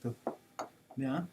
Perfecto. ¿Ya?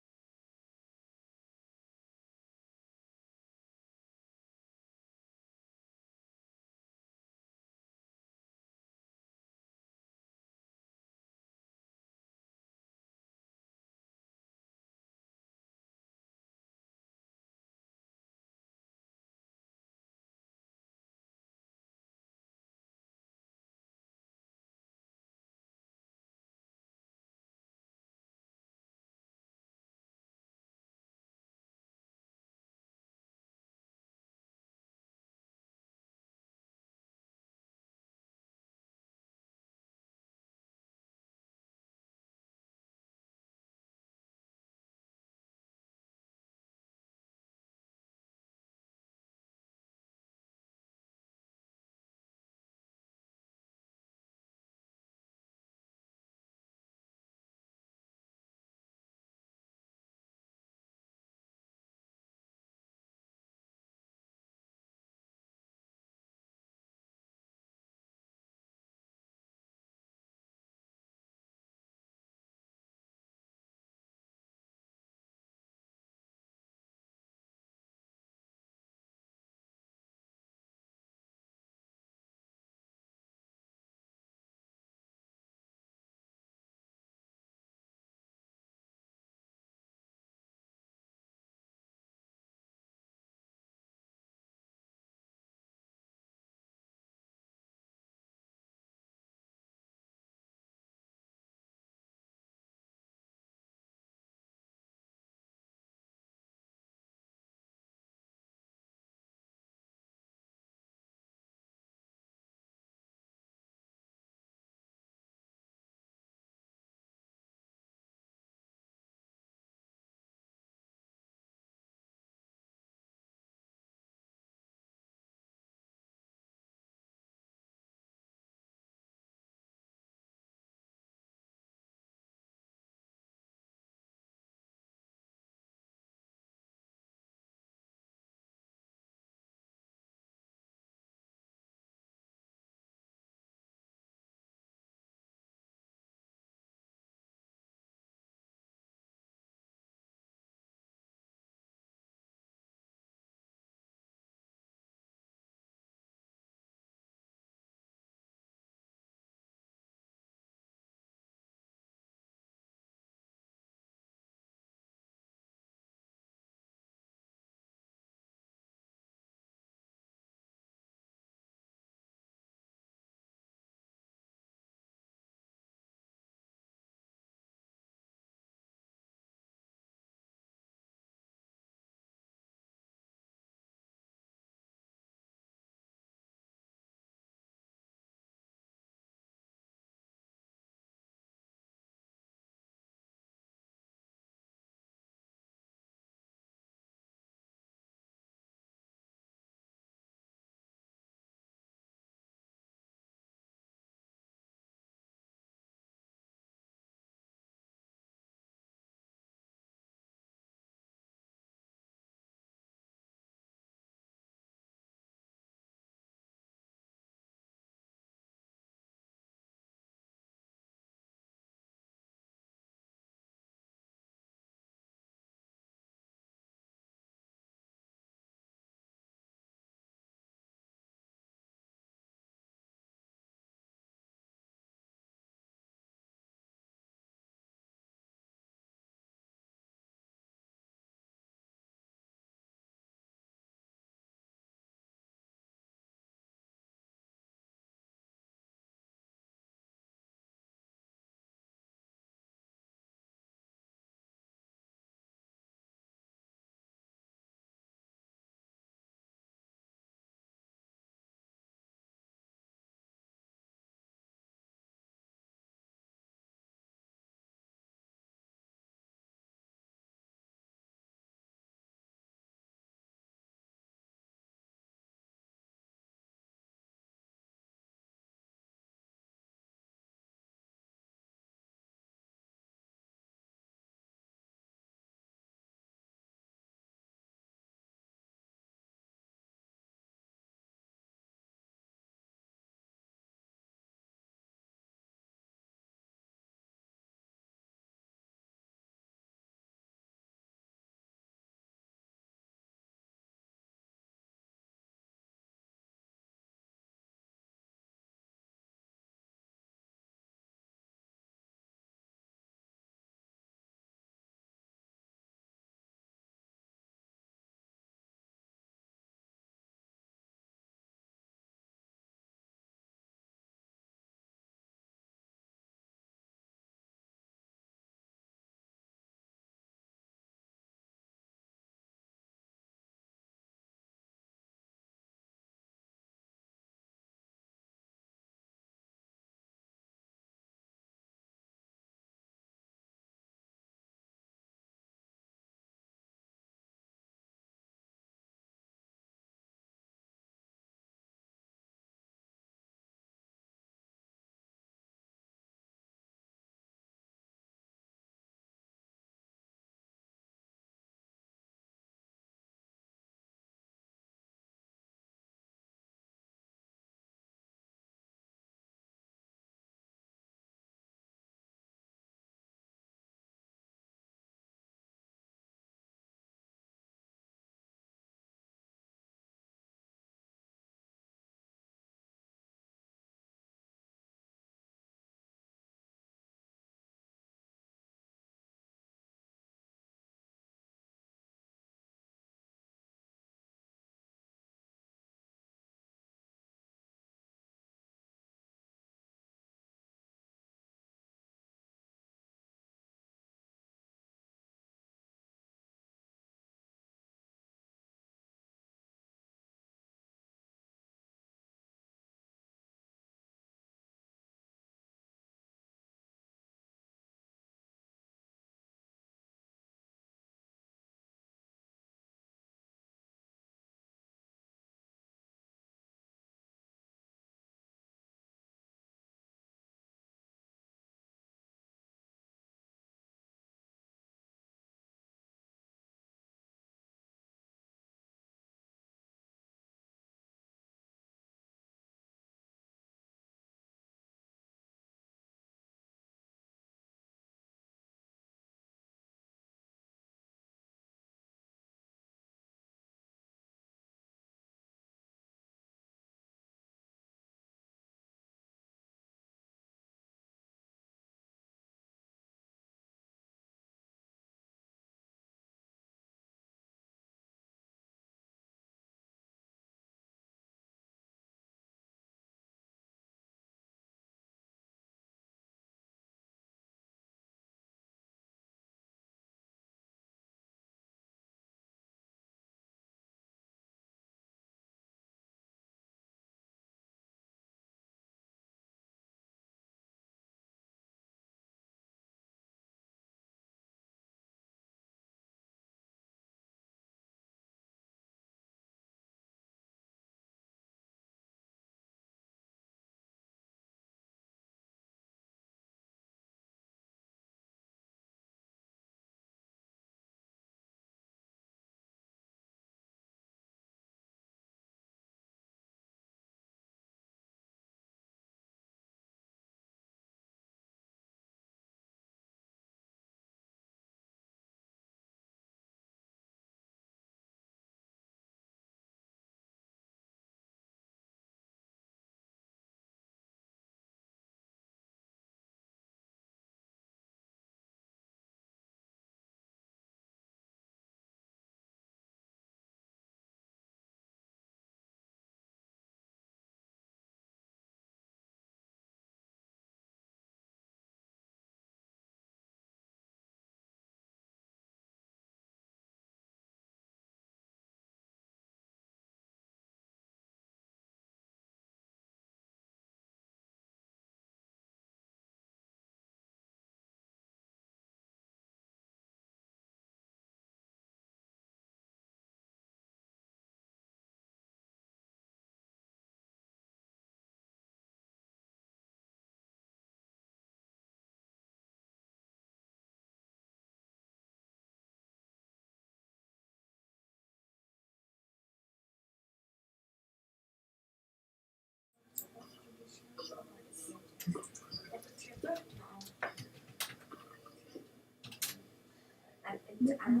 Can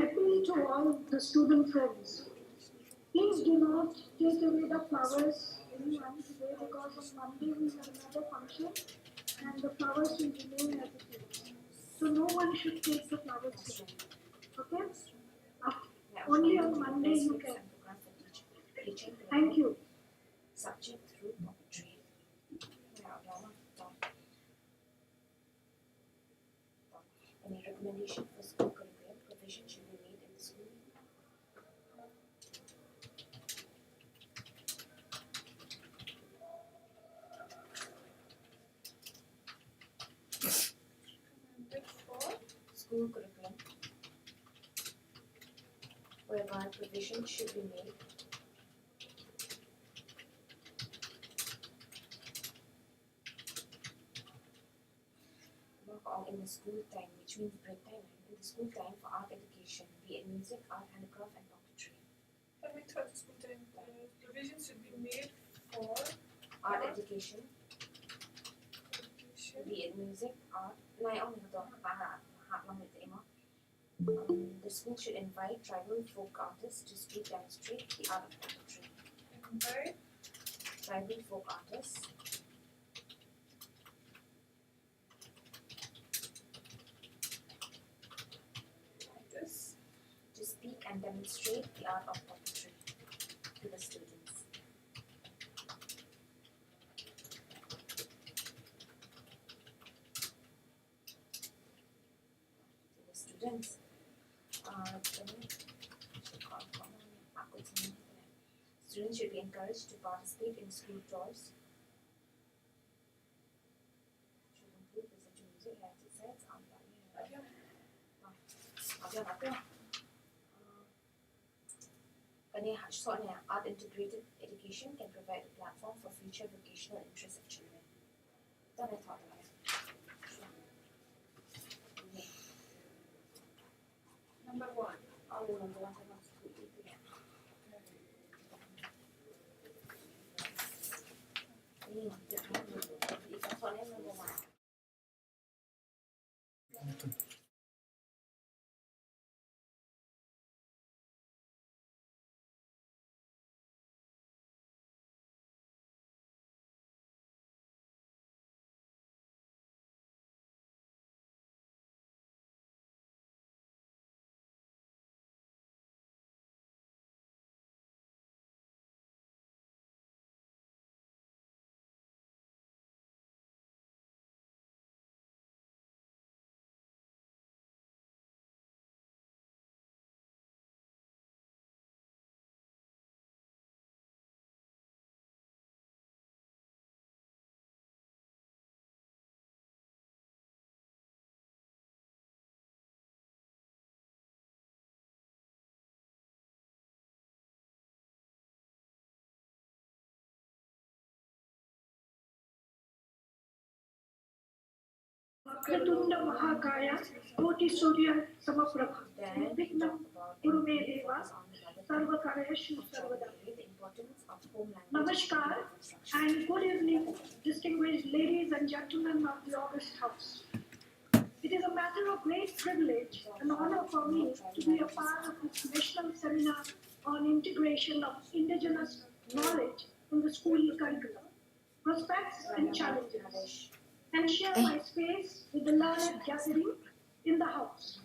appeal to all the student friends. Please do not take away the flowers anyone today because on Monday we have another function and the flowers will remain as it is. So no one should take the flowers today. Okay? Only on Monday you can. Thank you. Subject through poetry. Any recommendation for school curriculum provision should be made in the school? School curriculum, whereby provision should be made in the school time, which means break time, in the school time for art education, be it music, art, handicraft, and puppetry. That means for the school time, provision should be made for art education, be it music, art. The school should invite tribal folk artists to speak, demonstrate the art of puppetry. Invite Tribal folk artists to speak and demonstrate the art of puppetry to the students. Students should be encouraged to participate in school tours. Should include visit to music, exercise, art integrated education can provide a platform for future vocational interests of children. Then I thought about it. number one. I'll remember what I want to do again. Kratunda Mahakaya, Koti Surya Samaprabha, Vignam Gurume Deva, Sarvakarayashu Sarvada. Namaskar and good evening, distinguished ladies and gentlemen of the August House. It is a matter of great privilege and honor for me to be a part of this national seminar on integration of indigenous knowledge in the school curriculum, prospects and challenges, and share my space with the learned gathering in the house.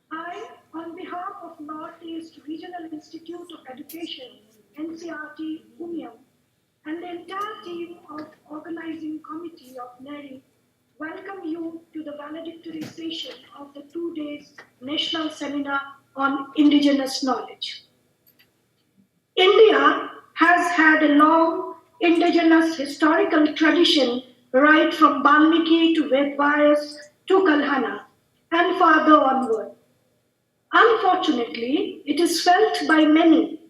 I, on behalf of Northeast Regional Institute of Education, NCERT, UNIUM, and the entire team of organizing committee of NERIE, welcome you to the valedictory session of the 2 days National Seminar on Indigenous Knowledge. India has had a long indigenous historical tradition right from Valmiki to Vedvyas to Kalhana and farther onward. Unfortunately, it is felt by many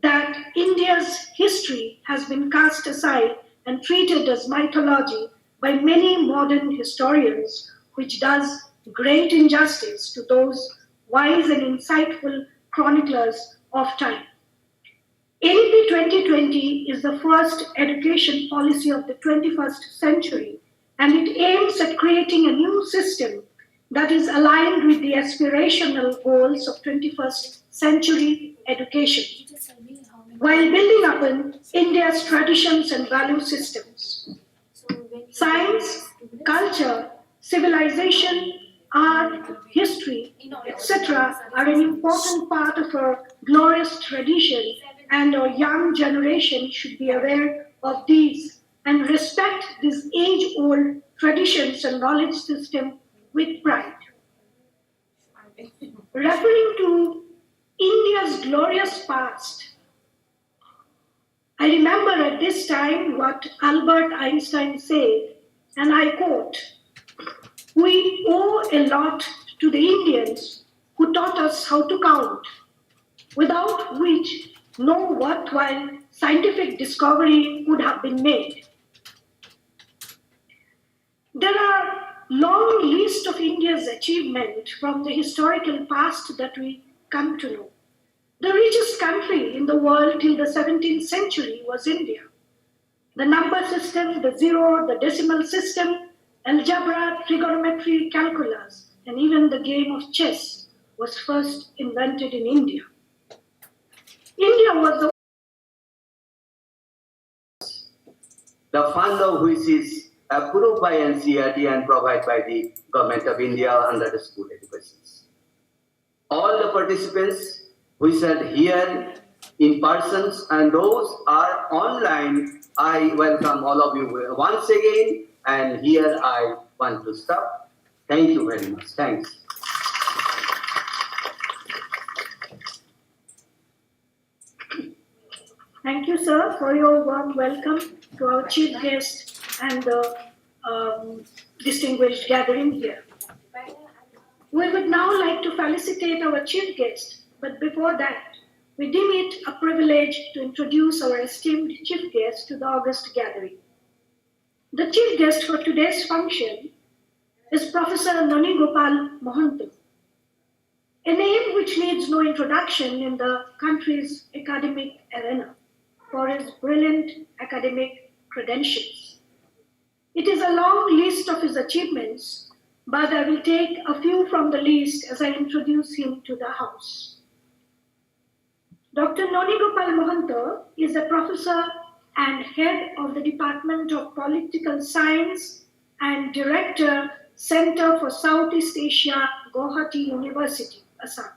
that India's history has been cast aside and treated as mythology by many modern historians, which does great injustice to those wise and insightful chroniclers of time. In the 2020 is the first education policy of the 21st century, and it aims at creating a new system that is aligned with the aspirational goals of 21st century education, while building upon India's traditions and value systems. Science, culture, civilization, art, history, etc. are an important part of our glorious tradition, and our young generation should be aware of these and respect these age-old traditions and knowledge system with pride. Referring to India's glorious past, I remember at this time what Albert Einstein said, and I quote, "We owe a lot to the Indians who taught us how to count, without which no worthwhile scientific discovery could have been made." There are long list of India's achievement from the historical past that we come to know. The richest country in the world till the 17th century was India. The number system, the zero, the decimal system, algebra, trigonometry, calculus, and even the game of chess was first invented in India. India was the fund of which is approved by NCERT and provided by the Government of India under the school education. All the participants who are here in persons and those are online, I welcome all of you once again, and here I want to stop. Thank you very much. Thanks. Thank you, sir, for your warm welcome to our chief guest and the distinguished gathering here. We would now like to felicitate our chief guest, but before that, we deem it a privilege to introduce our esteemed chief guest to the august gathering. The chief guest for today's function is Professor Noni Gopal Mohanto, a name which needs no introduction in the country's academic arena for his brilliant academic credentials. It is a long list of his achievements, but I will take a few from the list as I introduce him to the House. Dr. Noni Gopal Mohanto is a professor and head of the Department of Political Science and Director, Center for Southeast Asia, Guwahati University, Assam.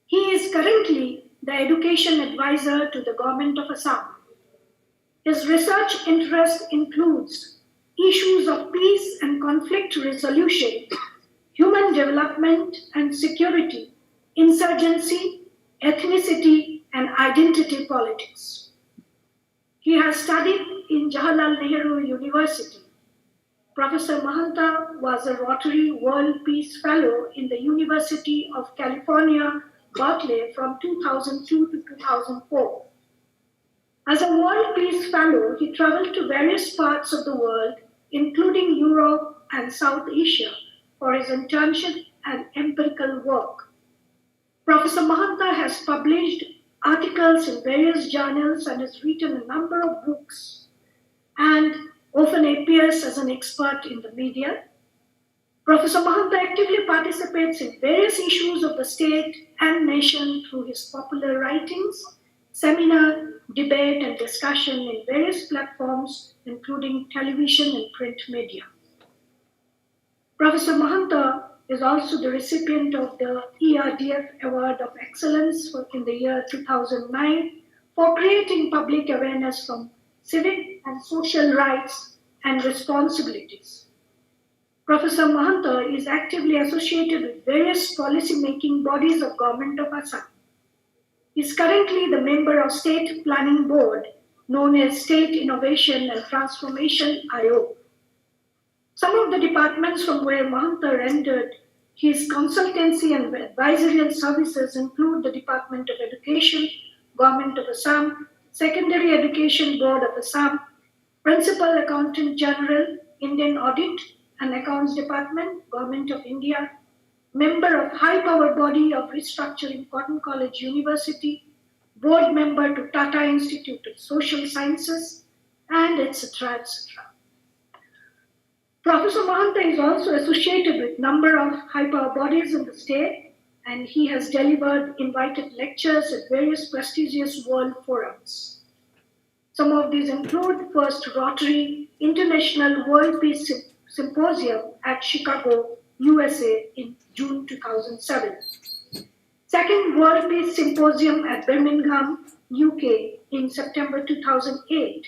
He is currently the Education Advisor to the Government of Assam. His research interest includes issues of peace and conflict resolution, human development and security, insurgency, ethnicity, and identity politics. He has studied in Jawaharlal Nehru University. Professor Mahanta was a Rotary World Peace Fellow in the University of California, Berkeley from 2002 to 2004. As a World Peace Fellow, he traveled to various parts of the world, including Europe and South Asia, for his internship and empirical work. Professor Mahanta has published articles in various journals and has written a number of books and often appears as an expert in the media. Professor Mahanta actively participates in various issues of the state and nation through his popular writings, seminar, debate, and discussion in various platforms, including television and print media. Professor Mahanta is also the recipient of the ERDF Award of Excellence in the year 2009 for creating public awareness from civic and social rights and responsibilities. Professor Mahanta is actively associated with various policy-making bodies of Government of Assam. He is currently the member of State Planning Board, known as State Innovation and Transformation IO. Some of the departments from where Mahanta rendered his consultancy and advisorial services include the Department of Education, Government of Assam, Secondary Education Board of Assam, Principal Accountant General, Indian Audit and Accounts Department, Government of India, member of High Power Body of Restructuring Cotton College University, board member to Tata Institute of Social Sciences, and etc. etc. Professor Mahanta is also associated with a number of high power bodies in the state, and he has delivered invited lectures at various prestigious world forums. Some of these include first Rotary International World Peace Symposium at Chicago, USA in June 2007. Second World Peace Symposium at Birmingham, UK in September 2008.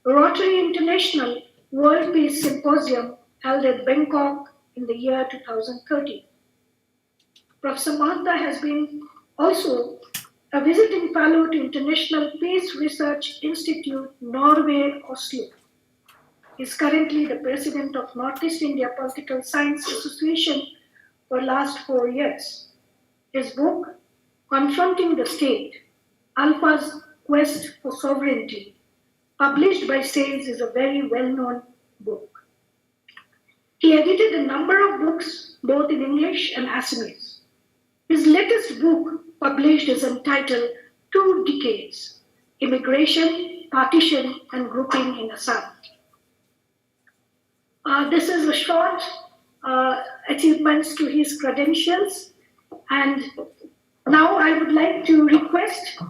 Rotary International World Peace Symposium held at Bangkok in the year 2013. Professor Mahanta has been also a visiting fellow to International Peace Research Institute, Norway, Oslo. He is currently the president of Northeast India Political Science Association for the last 4 years. His book, Confronting the State, Alpha's Quest for Sovereignty, published by Sales, is a very well-known book. He edited a number of books, both in English and Assamese. His latest book, published, is entitled 2 Decades, Immigration, Partition, and Grouping in Assam. This is a short achievements to his credentials, and now I would like to request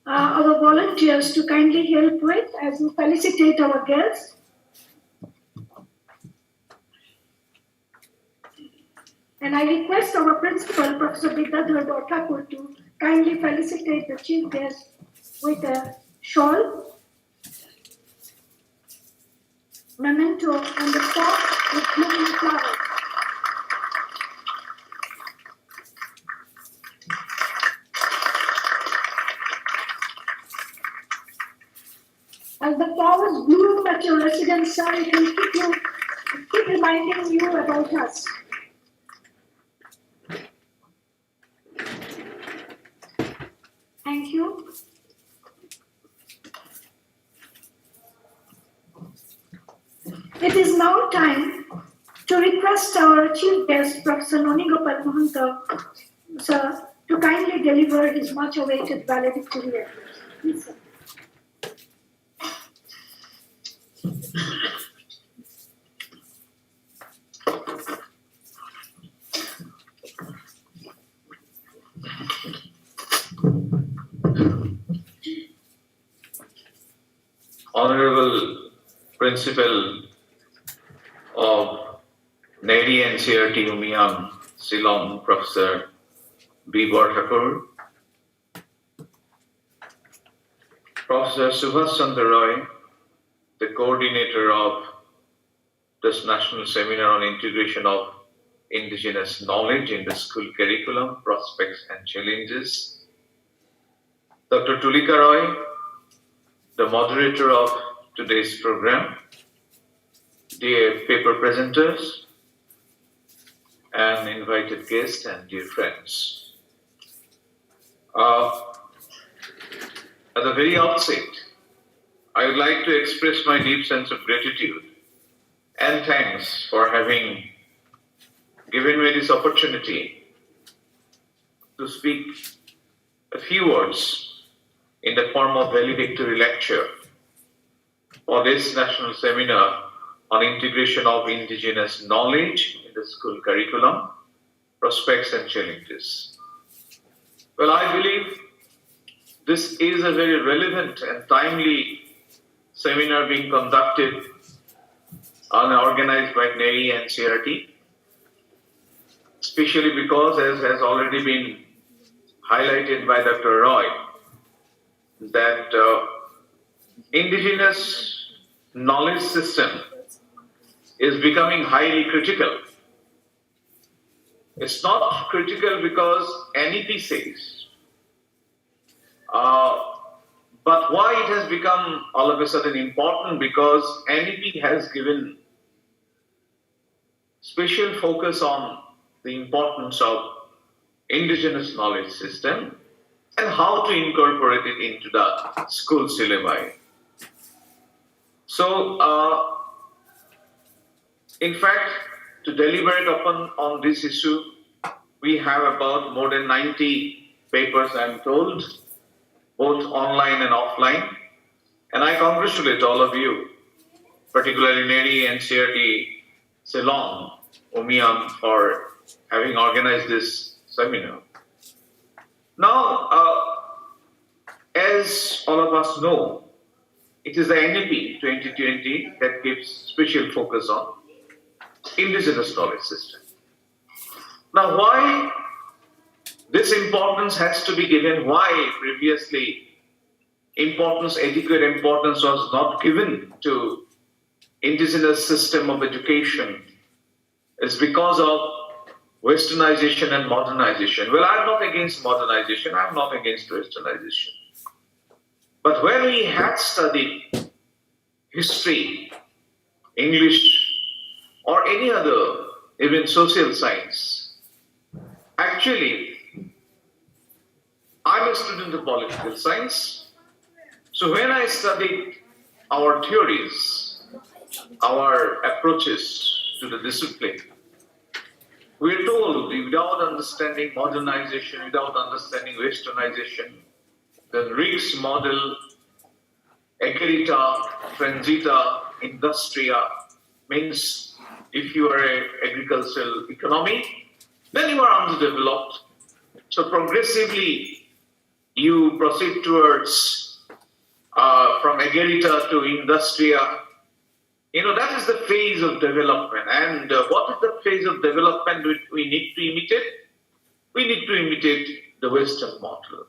our volunteers to kindly help with as we felicitate our guests. And I request our principal, Professor Vidyadhar Borthakur, to kindly felicitate the chief guest with a shawl, memento, and the top with blooming flowers. As the flowers bloom at your residence, sir, it will keep reminding you about us. Thank you. It is now time to request our chief guest, Professor Nonigopal Mahanta, sir, to kindly deliver his much awaited valedictory address. Please, sir. Honorable Principal of NERIE-NCERT Umiam, Ceylon, Professor B. Borthakur, Professor Subhash Chandra Roy, the coordinator of this National Seminar on Integration of Indigenous Knowledge in the School Curriculum, Prospects and Challenges, Dr. Tulika Roy, the moderator of today's program, dear paper presenters, and invited guests and dear friends. At the very outset, I would like to express my deep sense of gratitude and thanks for having given me this opportunity to speak a few words in the form of valedictory lecture for this national seminar on integration of indigenous knowledge in the school curriculum, prospects and challenges. Well, I believe this is a very relevant and timely seminar being conducted and organized by NERIE-NCERT, especially because, as has already been highlighted by Dr. Roy, that indigenous knowledge system is becoming highly critical. It's not critical because NEP says, but why it has become all of a sudden important, because NEP has given special focus on the importance of indigenous knowledge system and how to incorporate it into the school syllabi. So, in fact, to deliberate upon on this issue, we have about more than 90 papers, I'm told, both online and offline. And I congratulate all of you, particularly NERIE-NCERT, Ceylon, Umiam, for having organized this seminar. Now, as all of us know, it is the NEP 2020 that gives special focus on indigenous knowledge system. Now, why this importance has to be given? Why previously adequate importance was not given to indigenous system of education is because of westernization and modernization. Well, I'm not against modernization, I'm not against westernization. But when we had studied history, English, or any other, even social science, actually, I'm a student of political science. So when I studied our theories, our approaches to the discipline, we're told without understanding modernization, without understanding westernization, the Riggs model, Agerita, Transita, Industria, means if you are an agricultural economy, then you are underdeveloped. So progressively, you proceed towards from Agerita to Industria. That is the phase of development. And what is the phase of development we need to imitate? We need to imitate the Western model.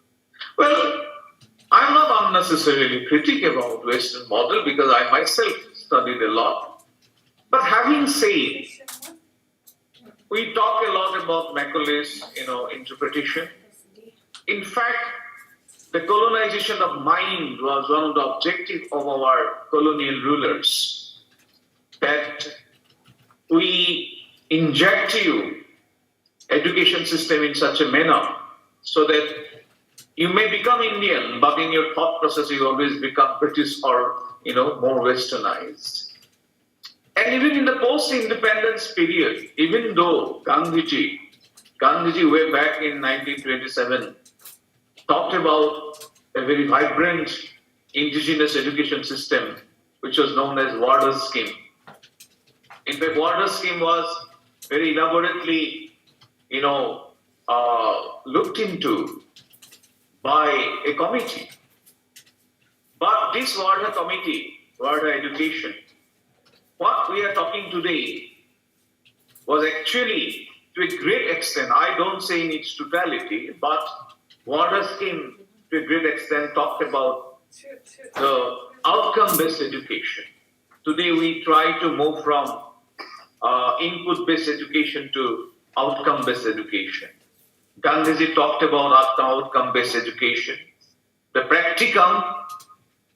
Well, I'm not unnecessarily critical about Western model because I myself studied a lot. But having said, we talk a lot about Macaulay's, interpretation. In fact, the colonization of mind was one of the objectives of our colonial rulers, that we inject you education system in such a manner so that you may become Indian, but in your thought process you always become British or more westernized. And even in the post-independence period, even though Gandhiji way back in 1927 talked about a very vibrant indigenous education system, which was known as Warder's scheme. In fact, Warder's scheme was very elaborately, looked into by a committee. But this Warder committee, Warder education, what we are talking today was actually, to a great extent, I don't say in its totality, but Warder scheme, to a great extent, talked about the outcome-based education. Today, we try to move from input-based education to outcome-based education. Gandhiji talked about outcome-based education, the practicum,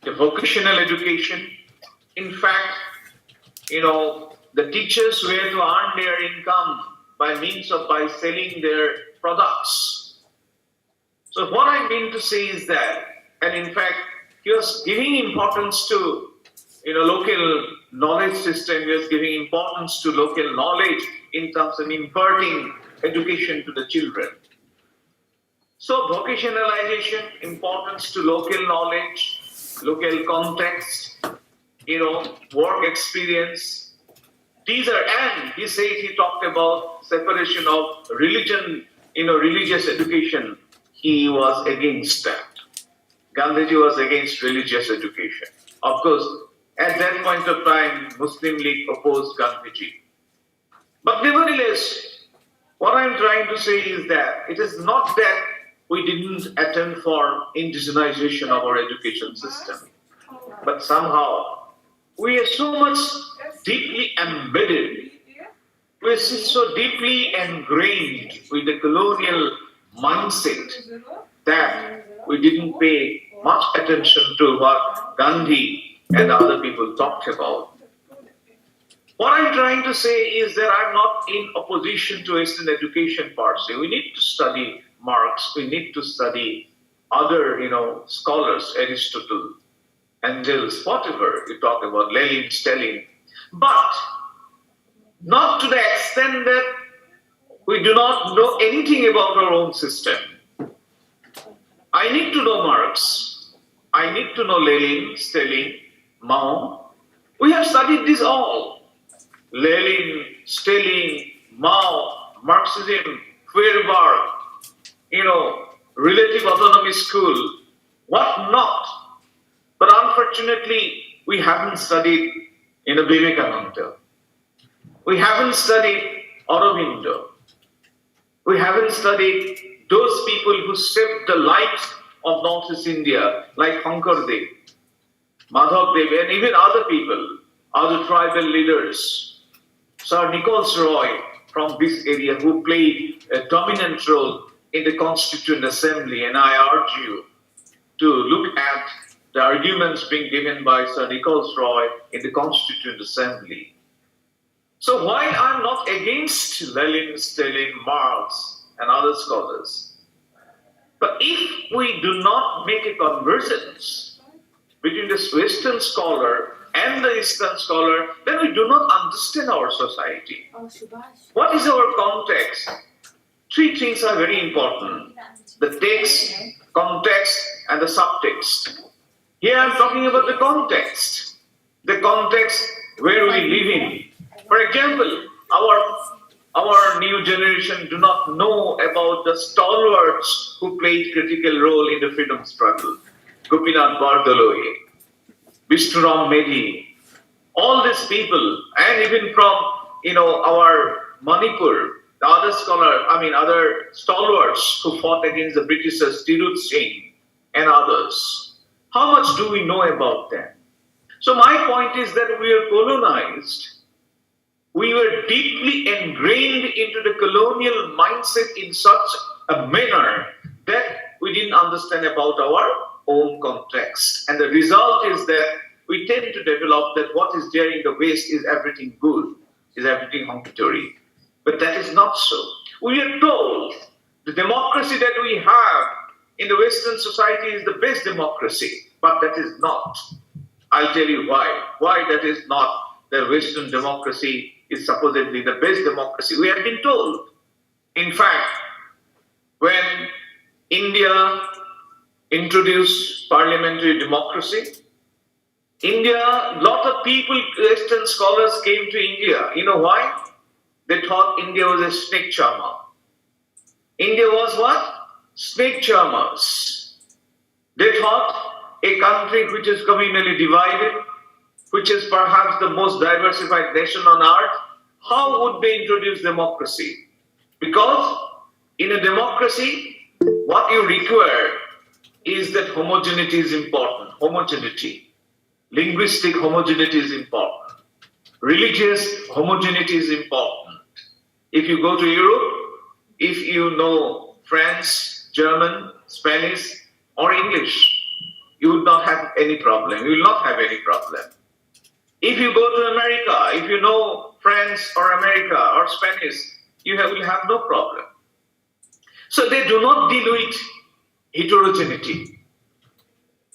the vocational education. In fact, the teachers were to earn their income by selling their products. So what I mean to say is that, and in fact, he was giving importance to, local knowledge system. He was giving importance to local knowledge in terms of imparting education to the children. So vocationalization, importance to local knowledge, local context, work experience. And he talked about separation of religion, religious education. He was against that. Gandhiji was against religious education. Of course, at that point of time, Muslim League opposed Gandhiji. But nevertheless, what I'm trying to say is that it is not that we didn't attempt for indigenization of our education system, but somehow we are so much deeply embedded, we are so deeply ingrained with the colonial mindset that we didn't pay much attention to what Gandhi and other people talked about. What I'm trying to say is that I'm not in opposition to Western education per se. We need to study Marx, we need to study other, scholars, Aristotle, Engels, whatever you talk about, Lenin, Stalin, but not to the extent that we do not know anything about our own system. I need to know Marx. I need to know Lenin, Stalin, Mao. We have studied this all. Lenin, Stalin, Mao, Marxism, Feuerbach, relative autonomy school, what not. But unfortunately, we haven't studied Vivekananda. We haven't studied Aurobindo. We haven't studied those people who saved the lives of Northeast India, like Shankardev, Madhavdev, and even other people, other tribal leaders. Sir Nicholas Roy from this area, who played a dominant role in the Constituent Assembly, and I urge you to look at the arguments being given by Sir Nicholas Roy in the Constituent Assembly. So while I'm not against Lenin, Stalin, Marx, and other scholars, but if we do not make a convergence between this Western scholar and the Eastern scholar, then we do not understand our society. What is our context? Three things are very important: the text, context, and the subtext. Here I'm talking about the context where we live in. For example, our new generation do not know about the stalwarts who played critical role in the freedom struggle. Gopinath Bardaloye, Vishnuram Medhi, all these people, and even from our Manipur, the other stalwarts who fought against the Britishers, Tirut Singh and others. How much do we know about them? So my point is that we are colonized. We were deeply ingrained into the colonial mindset in such a manner that we didn't understand about our own context. And the result is that we tend to develop that what is there in the West is everything good, is everything hunky-dory. But that is not so. We are told the democracy that we have in the Western society is the best democracy, but that is not. I'll tell you why. Why that is not. The Western democracy is supposedly the best democracy. We have been told. In fact, when India introduced parliamentary democracy, a lot of people, Western scholars came to India. You know why? They thought India was a snake charmer. India was what? Snake charmers. They thought a country which is communally divided, which is perhaps the most diversified nation on earth, how would they introduce democracy? Because in a democracy, what you require is that homogeneity is important. Homogeneity. Linguistic homogeneity is important. Religious homogeneity is important. If you go to Europe, if you know French, German, Spanish, or English, you would not have any problem. You will not have any problem. If you go to America, if you know French or America or Spanish, you will have no problem. So they do not deal with heterogeneity.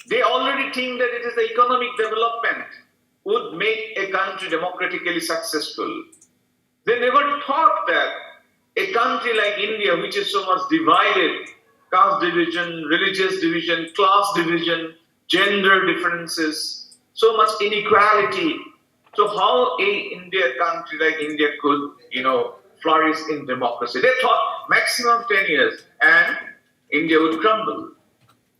They already think that it is the economic development would make a country democratically successful. They never thought that a country like India, which is so much divided, caste division, religious division, class division, gender differences, so much inequality. So how a country like India could, flourish in democracy? They thought maximum 10 years and India would crumble.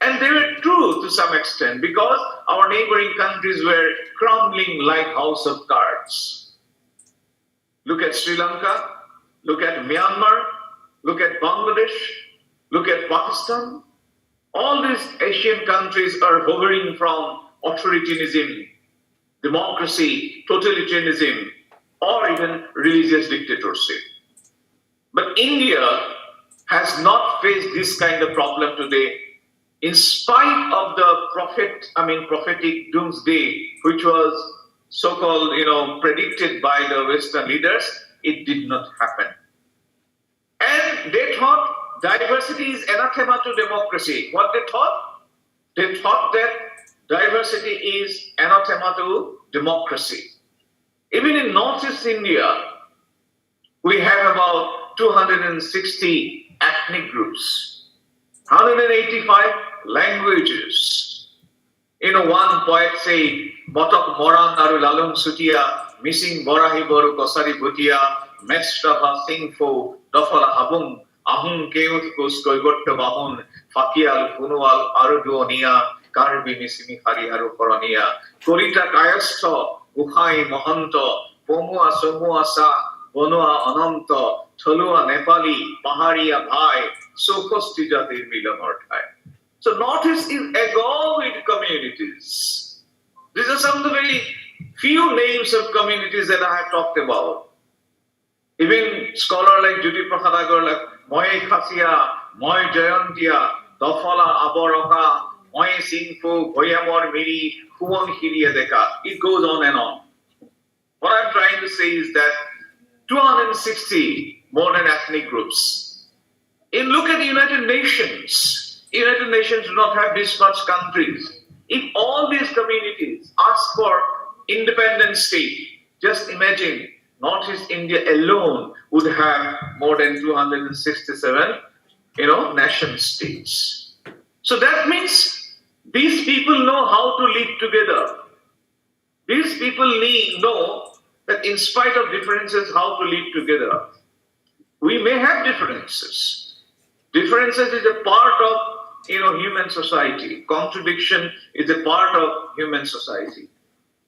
And they were true to some extent because our neighboring countries were crumbling like house of cards. Look at Sri Lanka, look at Myanmar, look at Bangladesh, look at Pakistan. All these Asian countries are hovering from authoritarianism, democracy, totalitarianism, or even religious dictatorship. But India has not faced this kind of problem today, in spite of the prophetic doomsday, which was so-called, predicted by the Western leaders. It did not happen. And they thought diversity is anathema to democracy. What they thought? They thought that diversity is anathema to democracy. Even in Northeast India, we have about 260 ethnic groups. 185 languages. One poet say, Botok Moran Aru Lalung Sutia, missing Borahi Boru Kosari Butia, Mestava Singfo, Dofala Habung, Ahung Keut Kuskoigot Bahun, Fakial Punual Aruduonia, Karbi Missimi Hari Haru Koronia, Korita Kayasto, Uhai Mohanto, Pomua Somua Sa, Bonua Ananto, Tolua Nepali, Paharia Bhai, Sokostija Tirmila Mortai. So Northeast is agog with communities. These are some of the very few names of communities that I have talked about. Even scholar like Judy Prasadagar, like Moy Khasia, Moy Jayantia, Dofala Aboroka, Moy Singfu, Boyamor Miri, Huon Hiria Deka. It goes on and on. What I'm trying to say is that 260 modern ethnic groups. Look at the United Nations. United Nations do not have this much countries. If all these communities ask for independent state, just imagine Northeast India alone would have more than 267, nation states. So that means these people know how to live together. These people know that in spite of differences, how to live together. We may have differences. Differences is a part of human society. Contradiction is a part of human society.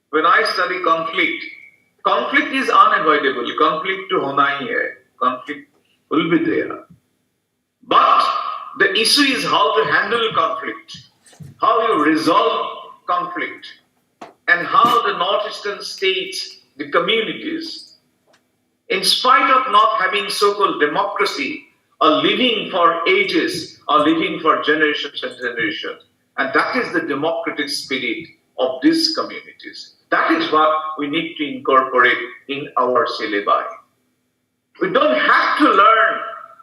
When I study conflict is unavoidable. Conflict to hona hi hai. Conflict will be there. But the issue is how to handle conflict, how you resolve conflict, and how the northeastern states, the communities, in spite of not having so-called democracy, are living for ages, are living for generations and generations. And that is the democratic spirit of these communities. That is what we need to incorporate in our syllabi. We don't have to learn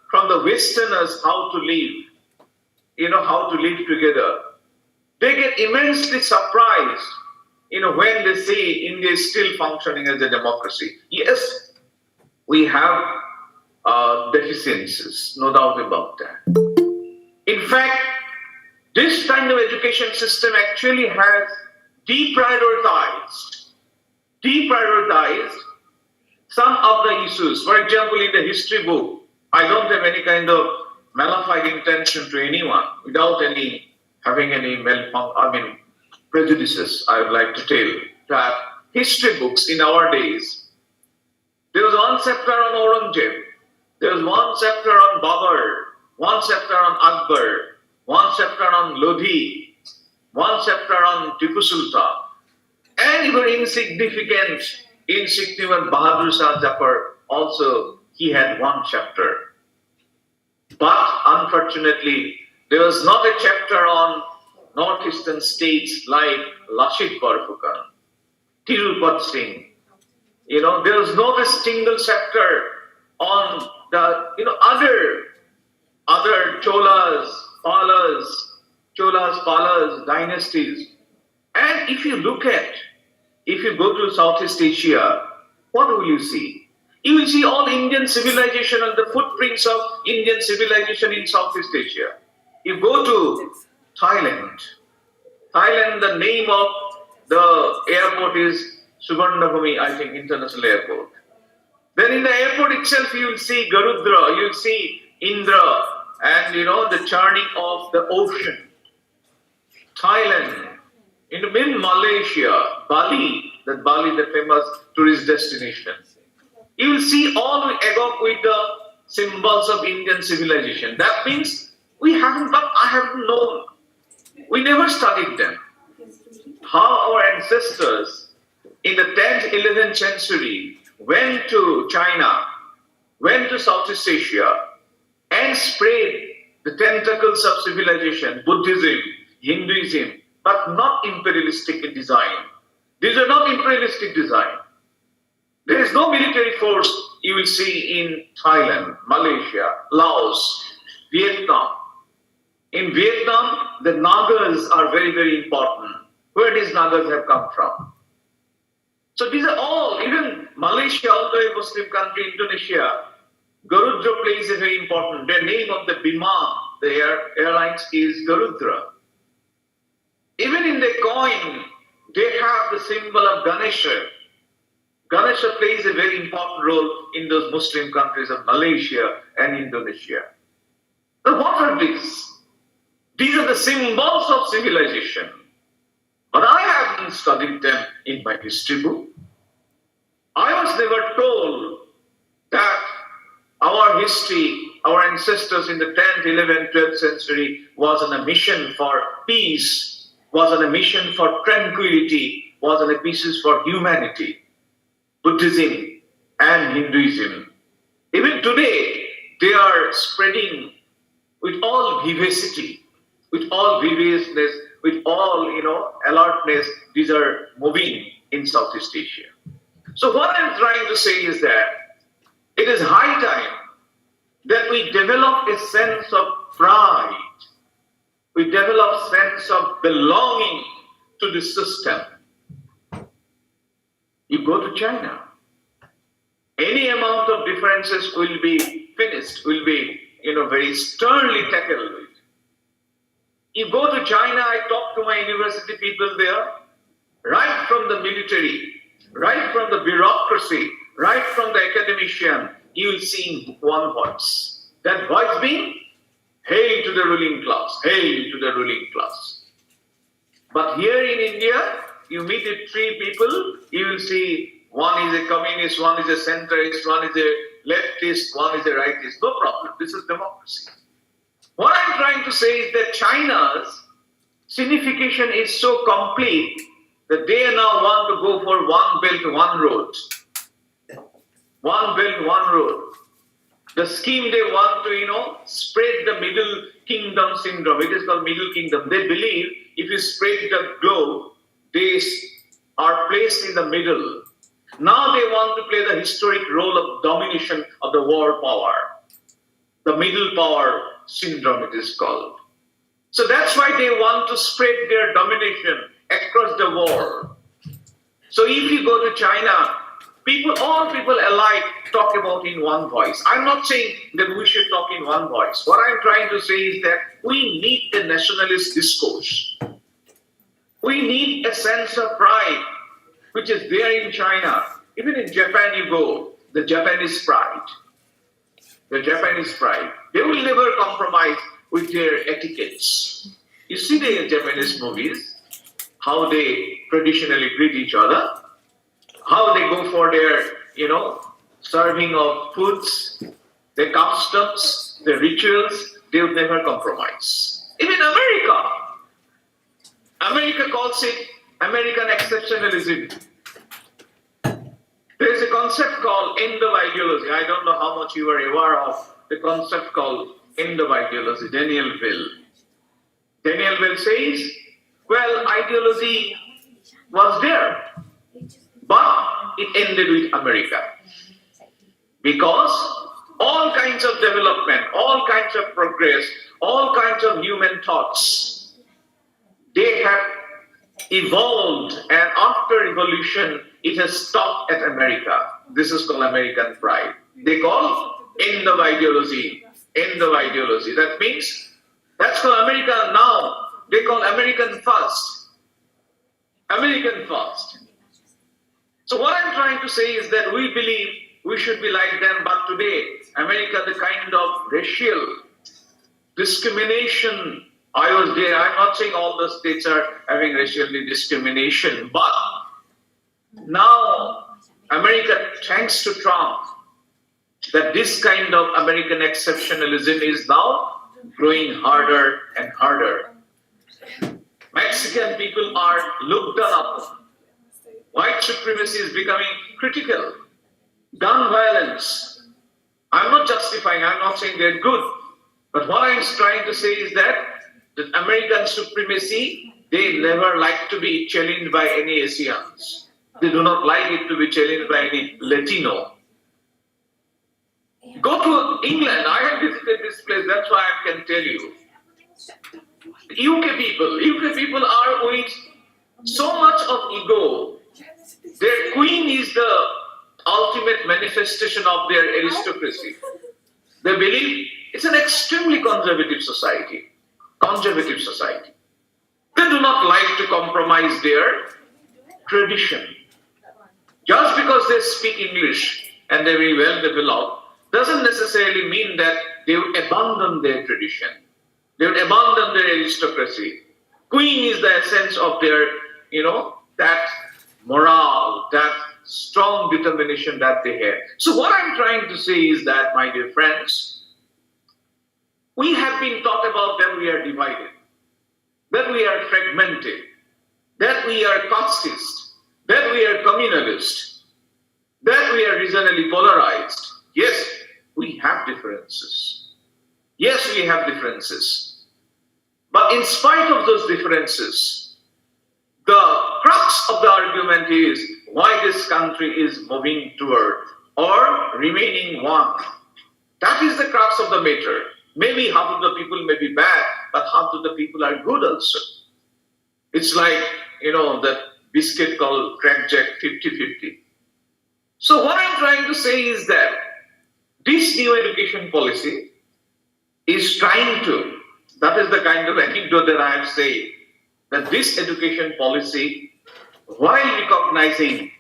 from the Westerners how to live, how to live together. They get immensely surprised, when they say India is still functioning as a democracy. Yes, we have deficiencies, no doubt about that. In fact, this kind of education system actually has deprioritized some of the issues. For example, in the history book, I don't have any kind of malified intention to anyone without having any prejudices. I would like to tell that history books in our days, there was one chapter on Aurangzeb, there was one chapter on Babur, one chapter on Akbar, one chapter on Lodhi, one chapter on Tipu Sultan, and even insignificant Bahadur Shah Zafar, also he had one chapter. But unfortunately, there was not a chapter on northeastern states like Lachit Borphukan, Tirupat Singh. There was not a single chapter on the other Cholas, Palas dynasties. And if you go to Southeast Asia, what will you see? You will see all Indian civilization and the footprints of Indian civilization in Southeast Asia. You go to Thailand, the name of the airport is Suvarnabhumi, I think, International Airport. Then in the airport itself, you will see Garudra, you will see Indra, and the churning of the ocean. Thailand, in Malaysia, Bali, the famous tourist destination. You will see all agog with the symbols of Indian civilization. That means I haven't known. We never studied them. How our ancestors in the 10th, 11th century went to China, went to Southeast Asia, and spread the tentacles of civilization, Buddhism, Hinduism, but not imperialistic in design. These are not imperialistic design. There is no military force you will see in Thailand, Malaysia, Laos, Vietnam. In Vietnam, the Nagas are very, very important. Where these Nagas have come from? So these are all, even Malaysia, although a Muslim country, Indonesia, Garudra plays a very important, the name of the Bima, the airlines is Garudra. Even in the coin, they have the symbol of Ganesha. Ganesha plays a very important role in those Muslim countries of Malaysia and Indonesia. Now, what are these? These are the symbols of civilization. But I haven't studied them in my history book. I was never told that our history, our ancestors in the 10th, 11th, 12th century was on a mission for peace, was on a mission for tranquility, was on a mission for humanity. Buddhism and Hinduism. Even today, they are spreading with all vivacity, with all vivaciousness, with all alertness. These are moving in Southeast Asia. So what I'm trying to say is that it is high time that we develop a sense of pride. We develop a sense of belonging to the system. You go to China, any amount of differences will be finished, will be very sternly tackled with. You go to China, I talk to my university people there, right from the military, right from the bureaucracy, right from the academician, you will see one voice. That voice being, hail to the ruling class, hail to the ruling class. But here in India, you meet with three people, you will see one is a communist, one is a centrist, one is a leftist, one is a rightist. No problem. This is democracy. What I'm trying to say is that China's signification is so complete that they now want to go for one belt, one road. One belt, one road. The scheme they want to, spread the Middle Kingdom syndrome. It is called Middle Kingdom. They believe if you spread the globe, they are placed in the middle. Now they want to play the historic role of domination of the world power. The middle power syndrome it is called. So that's why they want to spread their domination across the world. So if you go to China, all people alike talk about in one voice. I'm not saying that we should talk in one voice. What I'm trying to say is that we need a nationalist discourse. We need a sense of pride, which is there in China. Even in Japan you go, the Japanese pride. The Japanese pride. They will never compromise with their etiquettes. You see the Japanese movies, how they traditionally greet each other, how they go for their, serving of foods, their customs, their rituals, they will never compromise. Even America calls it American exceptionalism. There is a concept called end of ideology. I don't know how much you are aware of the concept called end of ideology, Daniel Will. Daniel Will says, well, ideology was there, but it ended with America. Because all kinds of development, all kinds of progress, all kinds of human thoughts, they have evolved, and after evolution, it has stopped at America. This is called American pride. They call end of ideology, end of ideology. That means, that's called America now. They call American first. American first. So what I'm trying to say is that we believe we should be like them, but today, America, the kind of racial discrimination, I was there. I'm not saying all the states are having racial discrimination, but now America, thanks to Trump, that this kind of American exceptionalism is now growing harder and harder. Mexican people are looked down upon. White supremacy is becoming critical. Gun violence. I'm not justifying, I'm not saying they're good. But what I'm trying to say is that American supremacy, they never like to be challenged by any Asians. They do not like it to be challenged by any Latino. Go to England. I have visited this place, that's why I can tell you. UK people are with so much of ego. Their queen is the ultimate manifestation of their aristocracy. They believe It's an extremely conservative society. Conservative society. They do not like to compromise their tradition. Just because they speak English and they're very well developed doesn't necessarily mean that they would abandon their tradition. They would abandon their aristocracy. Queen is the essence of their, that morale, that strong determination that they have. So what I'm trying to say is that, my dear friends, we have been taught about that we are divided, that we are fragmented, that we are casteist, that we are communalist, that we are regionally polarized. Yes, we have differences. Yes, we have differences. But in spite of those differences, the crux of the argument is why this country is moving toward or remaining one. That is the crux of the matter. Maybe half of the people may be bad, but half of the people are good also. It's like, that biscuit called crackjack 50-50. So what I'm trying to say is that this new education policy is trying to, that is the kind of anecdote that I have said, that this education policy, while recognizing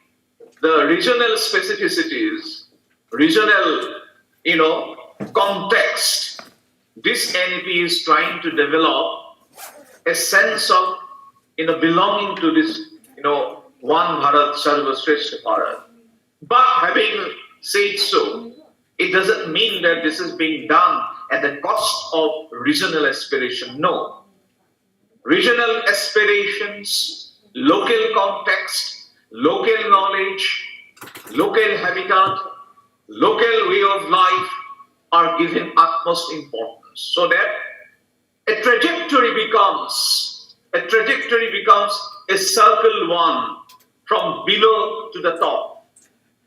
the regional specificities, regional, context, this NEP is trying to develop a sense of, belonging to this, one Bharat Sarva Shrestha Bharat. But having said so, it doesn't mean that this is being done at the cost of regional aspiration. No. Regional aspirations, local context, local knowledge, local habitat, local way of life are given utmost importance, so that a trajectory becomes a circle one from below to the top.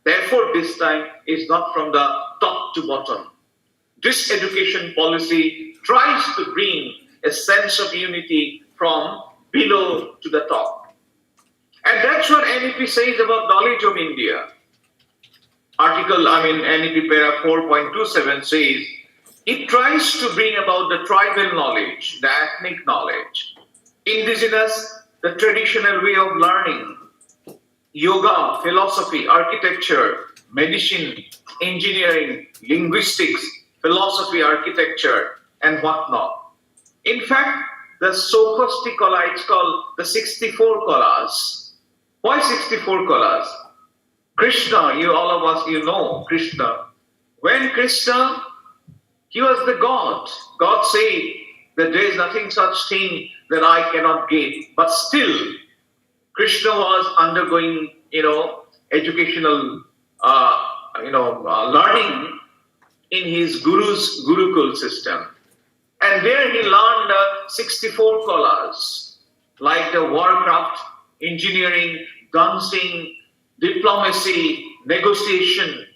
Therefore, this time is not from the top to bottom. This education policy tries to bring a sense of unity from below to the top. And that's what NEP says about knowledge of India. NEP para 4.27 says, it tries to bring about the tribal knowledge, the ethnic knowledge, indigenous, the traditional way of learning, yoga, philosophy, architecture, medicine, engineering, linguistics, philosophy, architecture, and whatnot. In fact, the Sophostic Kala, it's called the 64 Kalas. Why 64 Kalas? Krishna, all of us, know Krishna. When Krishna, he was the God. God said that there is nothing such thing that I cannot get. But still, Krishna was undergoing, educational, learning in his Guru's Gurukul system. And there he learned 64 Kalas, like the warcraft, engineering, dancing, diplomacy, negotiation.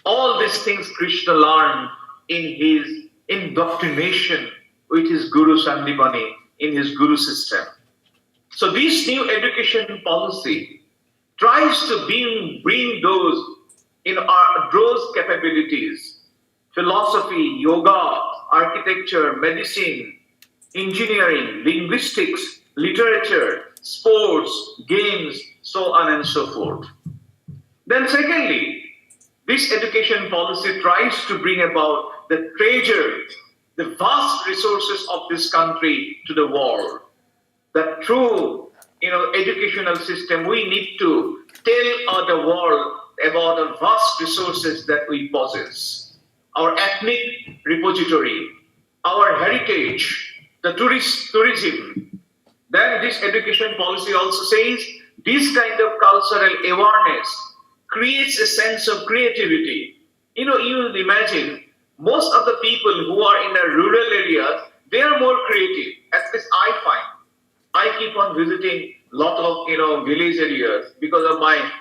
All these things Krishna learned in his indoctrination with his Guru Sandipani, in his Guru system. So this new education policy tries to bring those those capabilities, philosophy, yoga, architecture, medicine, engineering, linguistics, literature, sports, games, so on and so forth. Then secondly, this education policy tries to bring about the treasure, the vast resources of this country to the world. That through educational system, we need to tell the world about the vast resources that we possess. Our ethnic repository, our heritage, the tourism. Then this education policy also says this kind of cultural awareness creates a sense of creativity. You will imagine most of the people who are in the rural areas, they are more creative. At least I find. I keep on visiting a lot of village areas because of my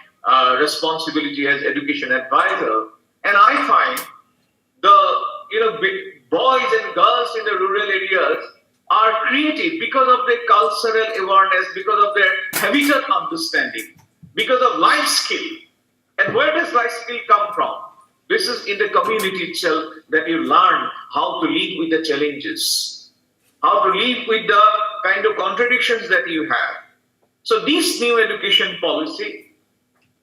responsibility as education advisor, and I find the boys and girls in the rural areas are creative because of their cultural awareness, because of their habitat understanding, because of life skill. And where does life skill come from? This is in the community itself that you learn how to live with the challenges, how to live with the kind of contradictions that you have. So this new education policy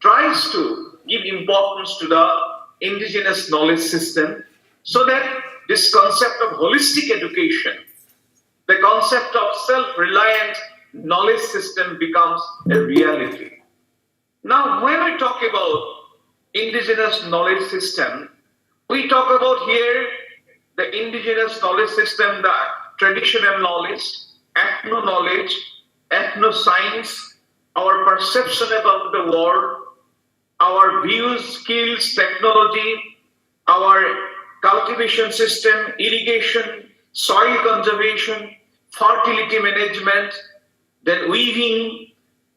tries to give importance to the indigenous knowledge system so that this concept of holistic education, the concept of self-reliant knowledge system becomes a reality. Now, when we talk about indigenous knowledge system, we talk about here the indigenous knowledge system, the traditional knowledge, ethno-knowledge, ethno-science, our perception about the world, our views, skills, technology, our cultivation system, irrigation, soil conservation, fertility management, then weaving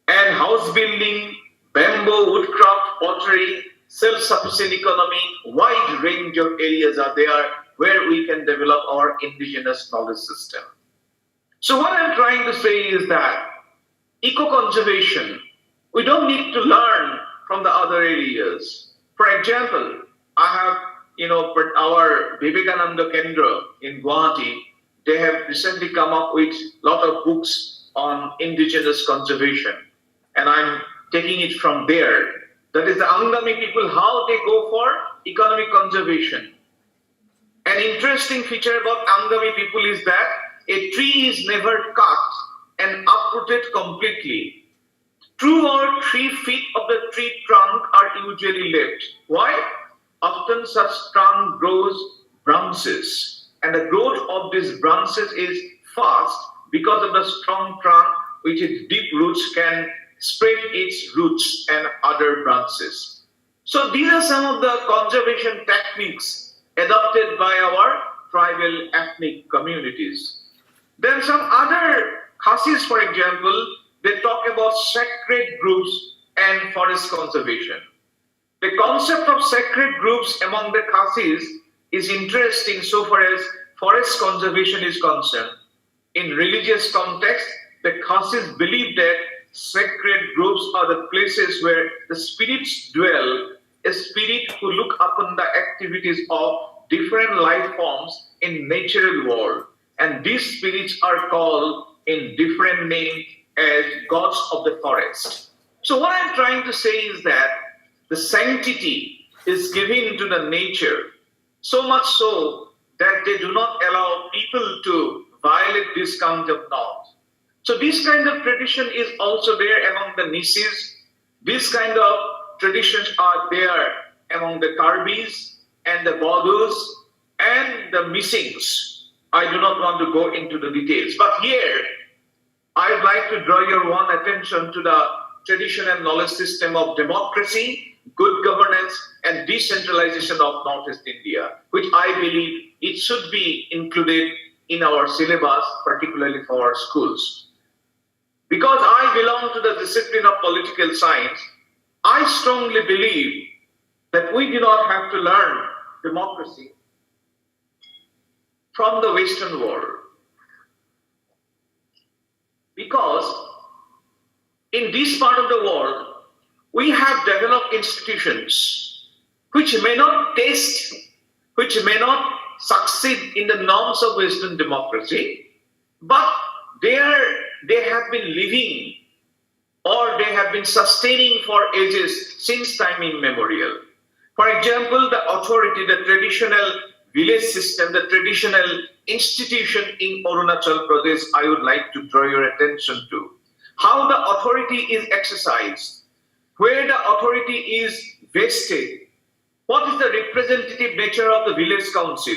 and house building, bamboo, woodcraft, pottery, self-sufficient economy, wide range of areas are there where we can develop our indigenous knowledge system. So what I'm trying to say is that eco-conservation, we don't need to learn from the other areas. For example, I have, our Vivekananda Kendra in Guwahati, they have recently come up with a lot of books on indigenous conservation. And I'm taking it from there. That is the Angami people, how they go for economic conservation. An interesting feature about Angami people is that a tree is never cut and uprooted completely. 2 or 3 feet of the tree trunk are usually left. Why? Often such trunk grows branches, and the growth of these branches is fast because of the strong trunk, which its deep roots can spread its roots and other branches. So these are some of the conservation techniques adopted by our tribal ethnic communities. Then some other Khasis, for example, they talk about sacred groups and forest conservation. The concept of sacred groups among the Khasis is interesting so far as forest conservation is concerned. In religious context, the Khasis believe that sacred groups are the places where the spirits dwell, a spirit who look upon the activities of different life forms in natural world. And these spirits are called in different names as gods of the forest. So what I'm trying to say is that the sanctity is given to the nature, so much so that they do not allow people to violate this kind of norms. So this kind of tradition is also there among the Nisis. This kind of traditions are there among the Karbis and the Bodus and the Missings. I do not want to go into the details, but here I would like to draw your attention to the traditional knowledge system of democracy, good governance, and decentralization of Northeast India, which I believe it should be included in our syllabus, particularly for our schools. Because I belong to the discipline of political science, I strongly believe that we do not have to learn democracy from the Western world. Because in this part of the world, we have developed institutions which may not taste, which may not succeed in the norms of Western democracy, but they have been living or they have been sustaining for ages since time immemorial. For example, the authority, the traditional village system, the traditional institution in Arunachal Pradesh, I would like to draw your attention to. How the authority is exercised, where the authority is vested, what is the representative nature of the village council.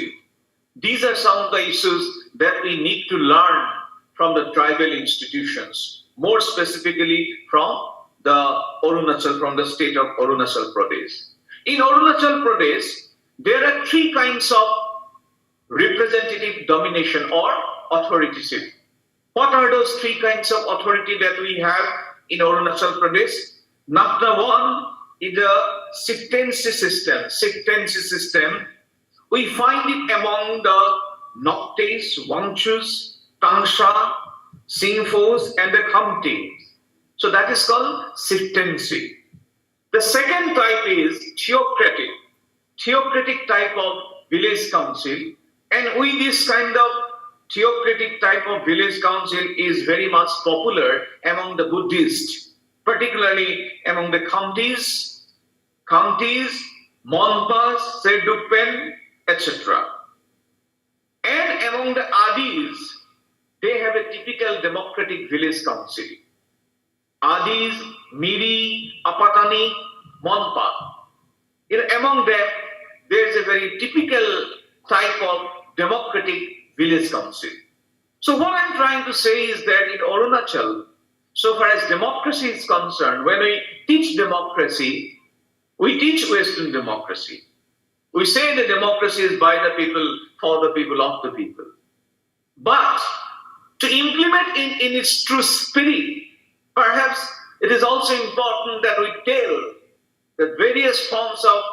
These are some of the issues that we need to learn from the tribal institutions, more specifically from the Arunachal, from the state of Arunachal Pradesh. In Arunachal Pradesh, there are 3 kinds of representative domination or authorship. What are those 3 kinds of authority that we have in Arunachal Pradesh? Number 1 is the chieftaincy system. Chieftaincy system, we find it among the Noctes, Wangchus, Tangsha, Singphos, and the Khamtis. So that is called chieftaincy. The second type is theocratic. theocratic type of village council, and with this kind of theocratic type of village council is very much popular among the Buddhists, particularly among the counties, Monpas, Serdupen, etc. And among the Adis, they have a typical democratic village council. Adis, Miri, Apatani, Monpa. Among them, there is a very typical type of democratic village council. So what I'm trying to say is that in Arunachal, so far as democracy is concerned, when we teach democracy, we teach Western democracy. We say the democracy is by the people, for the people, of the people. But to implement in its true spirit, perhaps it is also important that we tell that various forms of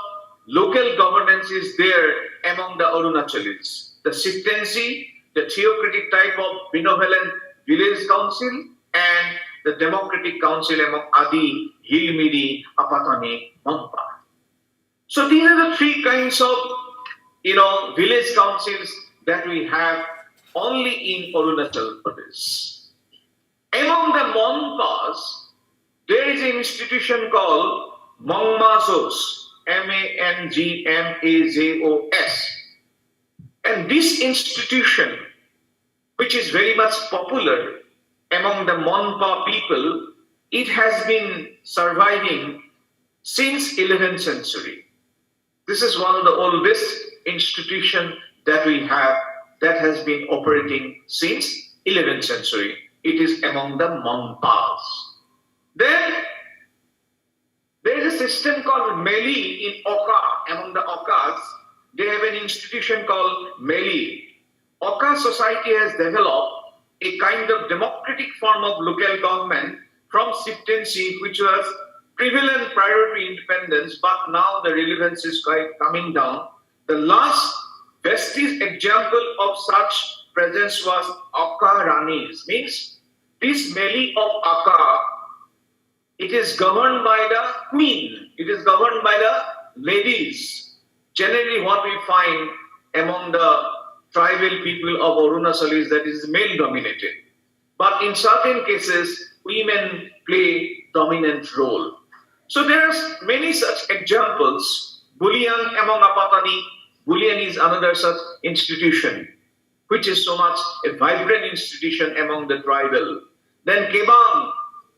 local governance is there among the Arunachalis. The chieftaincy, the theocratic type of benevolent village council, and the democratic council among Adi, Hilmiri, Apatani, Mampa. So these are the three kinds of village councils that we have only in Arunachal Pradesh. Among the Monpas, there is an institution called Mangmazos, Mangmazos. And this institution, which is very much popular among the Monpa people, it has been surviving since 11th century. This is one of the oldest institutions that we have that has been operating since 11th century. It is among the Monpas. Then there is a system called Meli in Oka. Among the Okas, they have an institution called Meli. Oka society has developed a kind of democratic form of local government from chieftaincy, which was prevalent prior to independence, but now the relevance is quite coming down. The last vestige example of such presence was Oka Ranis, means this Meli of Oka, it is governed by the queen, it is governed by the ladies. Generally what we find among the tribal people of Arunachal is that it is male dominated. But in certain cases, women play dominant role. So there are many such examples. Bulian among Apatani, Bulian is another such institution, which is so much a vibrant institution among the tribal. Then Kebang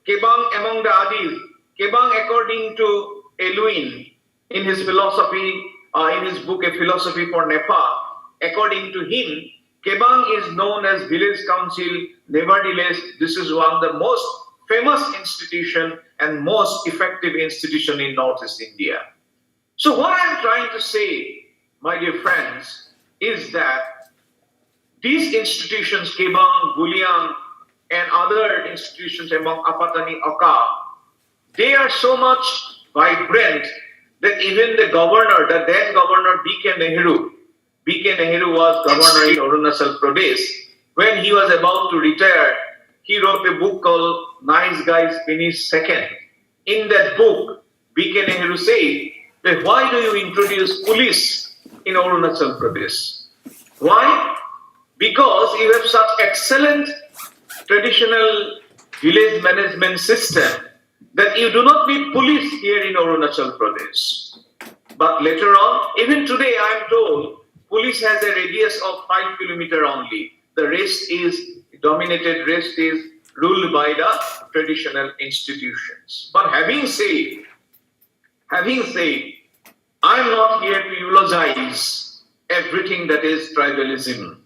among the Adis. Kebang, according to Eluin, in his philosophy, in his book A Philosophy for Nepal, according to him, Kebang is known as village council. Nevertheless, this is one of the most famous institution and most effective institution in Northeast India. So what I'm trying to say, my dear friends, is that these institutions, Kebang, Buliang, and other institutions among Apatani, Oka, they are so much vibrant that even the governor, the then governor B.K. Nehru was governor in Arunachal Pradesh. When he was about to retire, he wrote a book called Nice Guys Finish Second. In that book, B.K. Nehru said that why do you introduce police in Arunachal Pradesh? Why? Because you have such excellent traditional village management system that you do not need police here in Arunachal Pradesh. But later on, even today I am told, police has a radius of 5 kilometers only. The rest is ruled by the traditional institutions. But having said, I am not here to eulogize everything that is tribalism.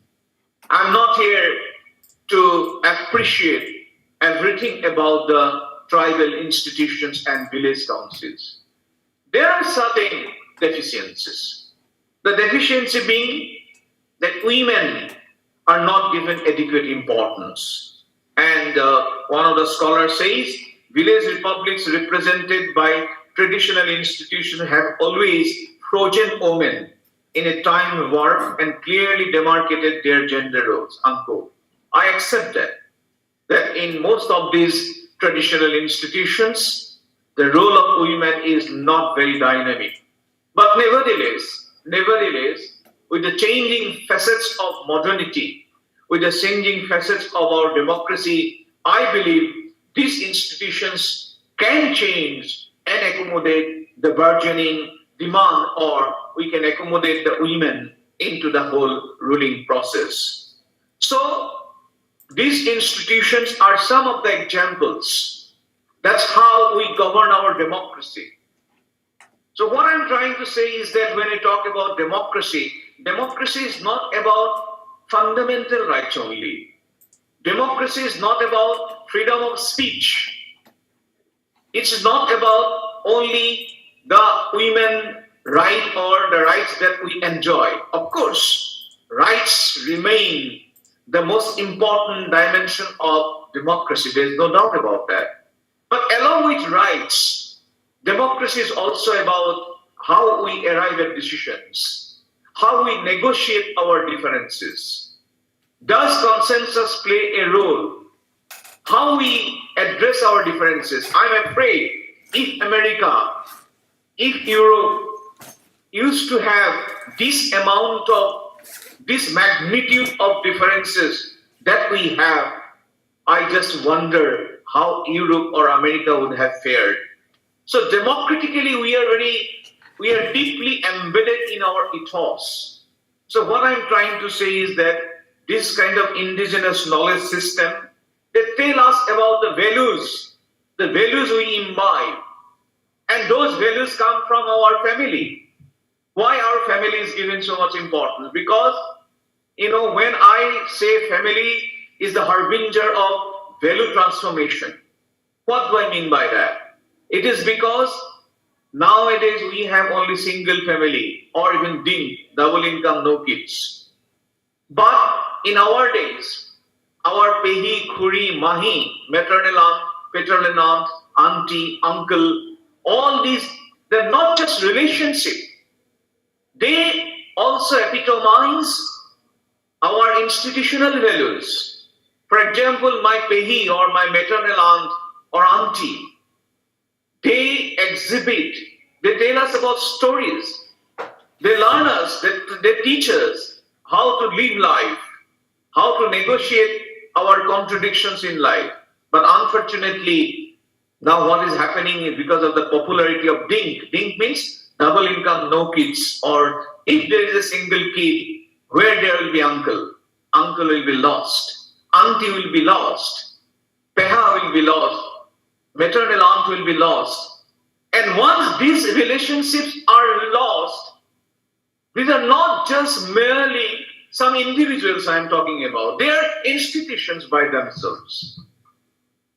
I am not here to appreciate everything about the tribal institutions and village councils. There are certain deficiencies. The deficiency being that women are not given adequate importance. And one of the scholars says, village republics represented by traditional institutions have always frozen women in a time warp and clearly demarcated their gender roles, unquote. I accept that in most of these traditional institutions, the role of women is not very dynamic. But nevertheless, with the changing facets of modernity, with the changing facets of our democracy, I believe these institutions can change and accommodate the burgeoning demand, or we can accommodate the women into the whole ruling process. So, these institutions are some of the examples. That's how we govern our democracy. So what I'm trying to say is that when I talk about democracy, democracy is not about fundamental rights only. Democracy is not about freedom of speech. It's not about only the women right or the rights that we enjoy. Of course, rights remain the most important dimension of democracy. There's no doubt about that. But along with rights, democracy is also about how we arrive at decisions, how we negotiate our differences. Does consensus play a role? How we address our differences? I'm afraid if America, if Europe used to have this amount of, this magnitude of differences that we have, I just wonder how Europe or America would have fared. So democratically, we are deeply embedded in our ethos. So what I'm trying to say is that this kind of indigenous knowledge system, they tell us about the values we imbibe. And those values come from our family. Why our family is given so much importance? Because, when I say family is the harbinger of value transformation, what do I mean by that? It is because nowadays we have only single family or even DIN, double income, no kids. But in our days, our pehi, khuri, mahi, maternal aunt, paternal aunt, auntie, uncle, all these, they're not just relationship. They also epitomize our institutional values. For example, my pehi or my maternal aunt or auntie, they exhibit, they tell us about stories. They learn us, they teach us how to live life, how to negotiate our contradictions in life. But unfortunately, now what is happening is because of the popularity of DINK. DINK means double income, no kids. Or if there is a single kid, where there will be uncle? Uncle will be lost. Auntie will be lost. Peha will be lost. Maternal aunt will be lost. And once these relationships are lost, these are not just merely some individuals I'm talking about. They are institutions by themselves.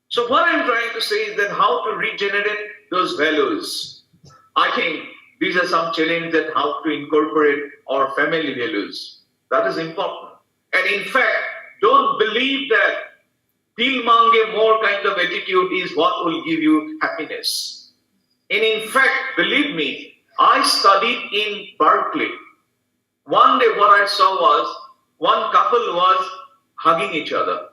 So what I'm trying to say is that how to regenerate those values. I think these are some challenges that how to incorporate our family values. That is important. And in fact, don't believe that dil mange more kind of attitude is what will give you happiness. And in fact, believe me, I studied in Berkeley. One day what I saw was, one couple was hugging each other.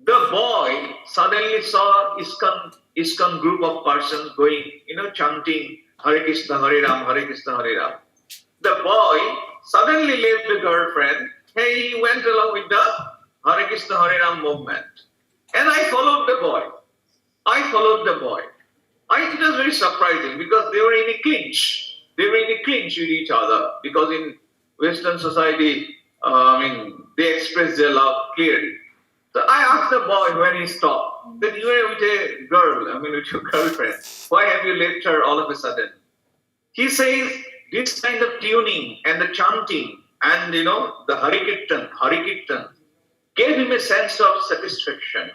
The boy suddenly saw ISKCON group of persons going, chanting Hare Krishna, Hare Ram, Hare Krishna, Hare Ram. The boy suddenly left the girlfriend. He went along with the Hare Krishna, Hare Ram movement. And I followed the boy. It was very surprising because they were in a clinch. They were in a clinch with each other because in Western society, they express their love clearly. So I asked the boy when he stopped, that you were with a girl, with your girlfriend. Why have you left her all of a sudden? He says this kind of tuning and the chanting and the Harikirtan gave him a sense of satisfaction,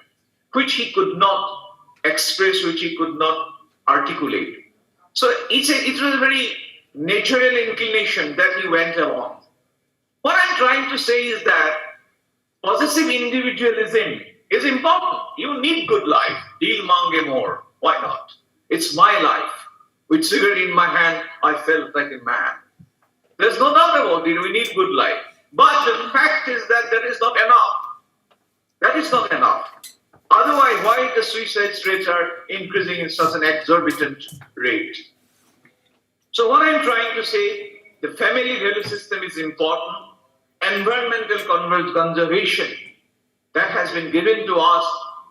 which he could not express, which he could not articulate. So it was a very natural inclination that he went along. What I'm trying to say is that possessive individualism is important. You need good life. Dil mange more. Why not? It's my life. With cigarette in my hand, I felt like a man. There's no doubt about it. We need good life. But the fact is that that is not enough. That is not enough. Otherwise, why the suicide rates are increasing in such an exorbitant rate? So what I'm trying to say, the family value system is important. Environmental conservation that has been given to us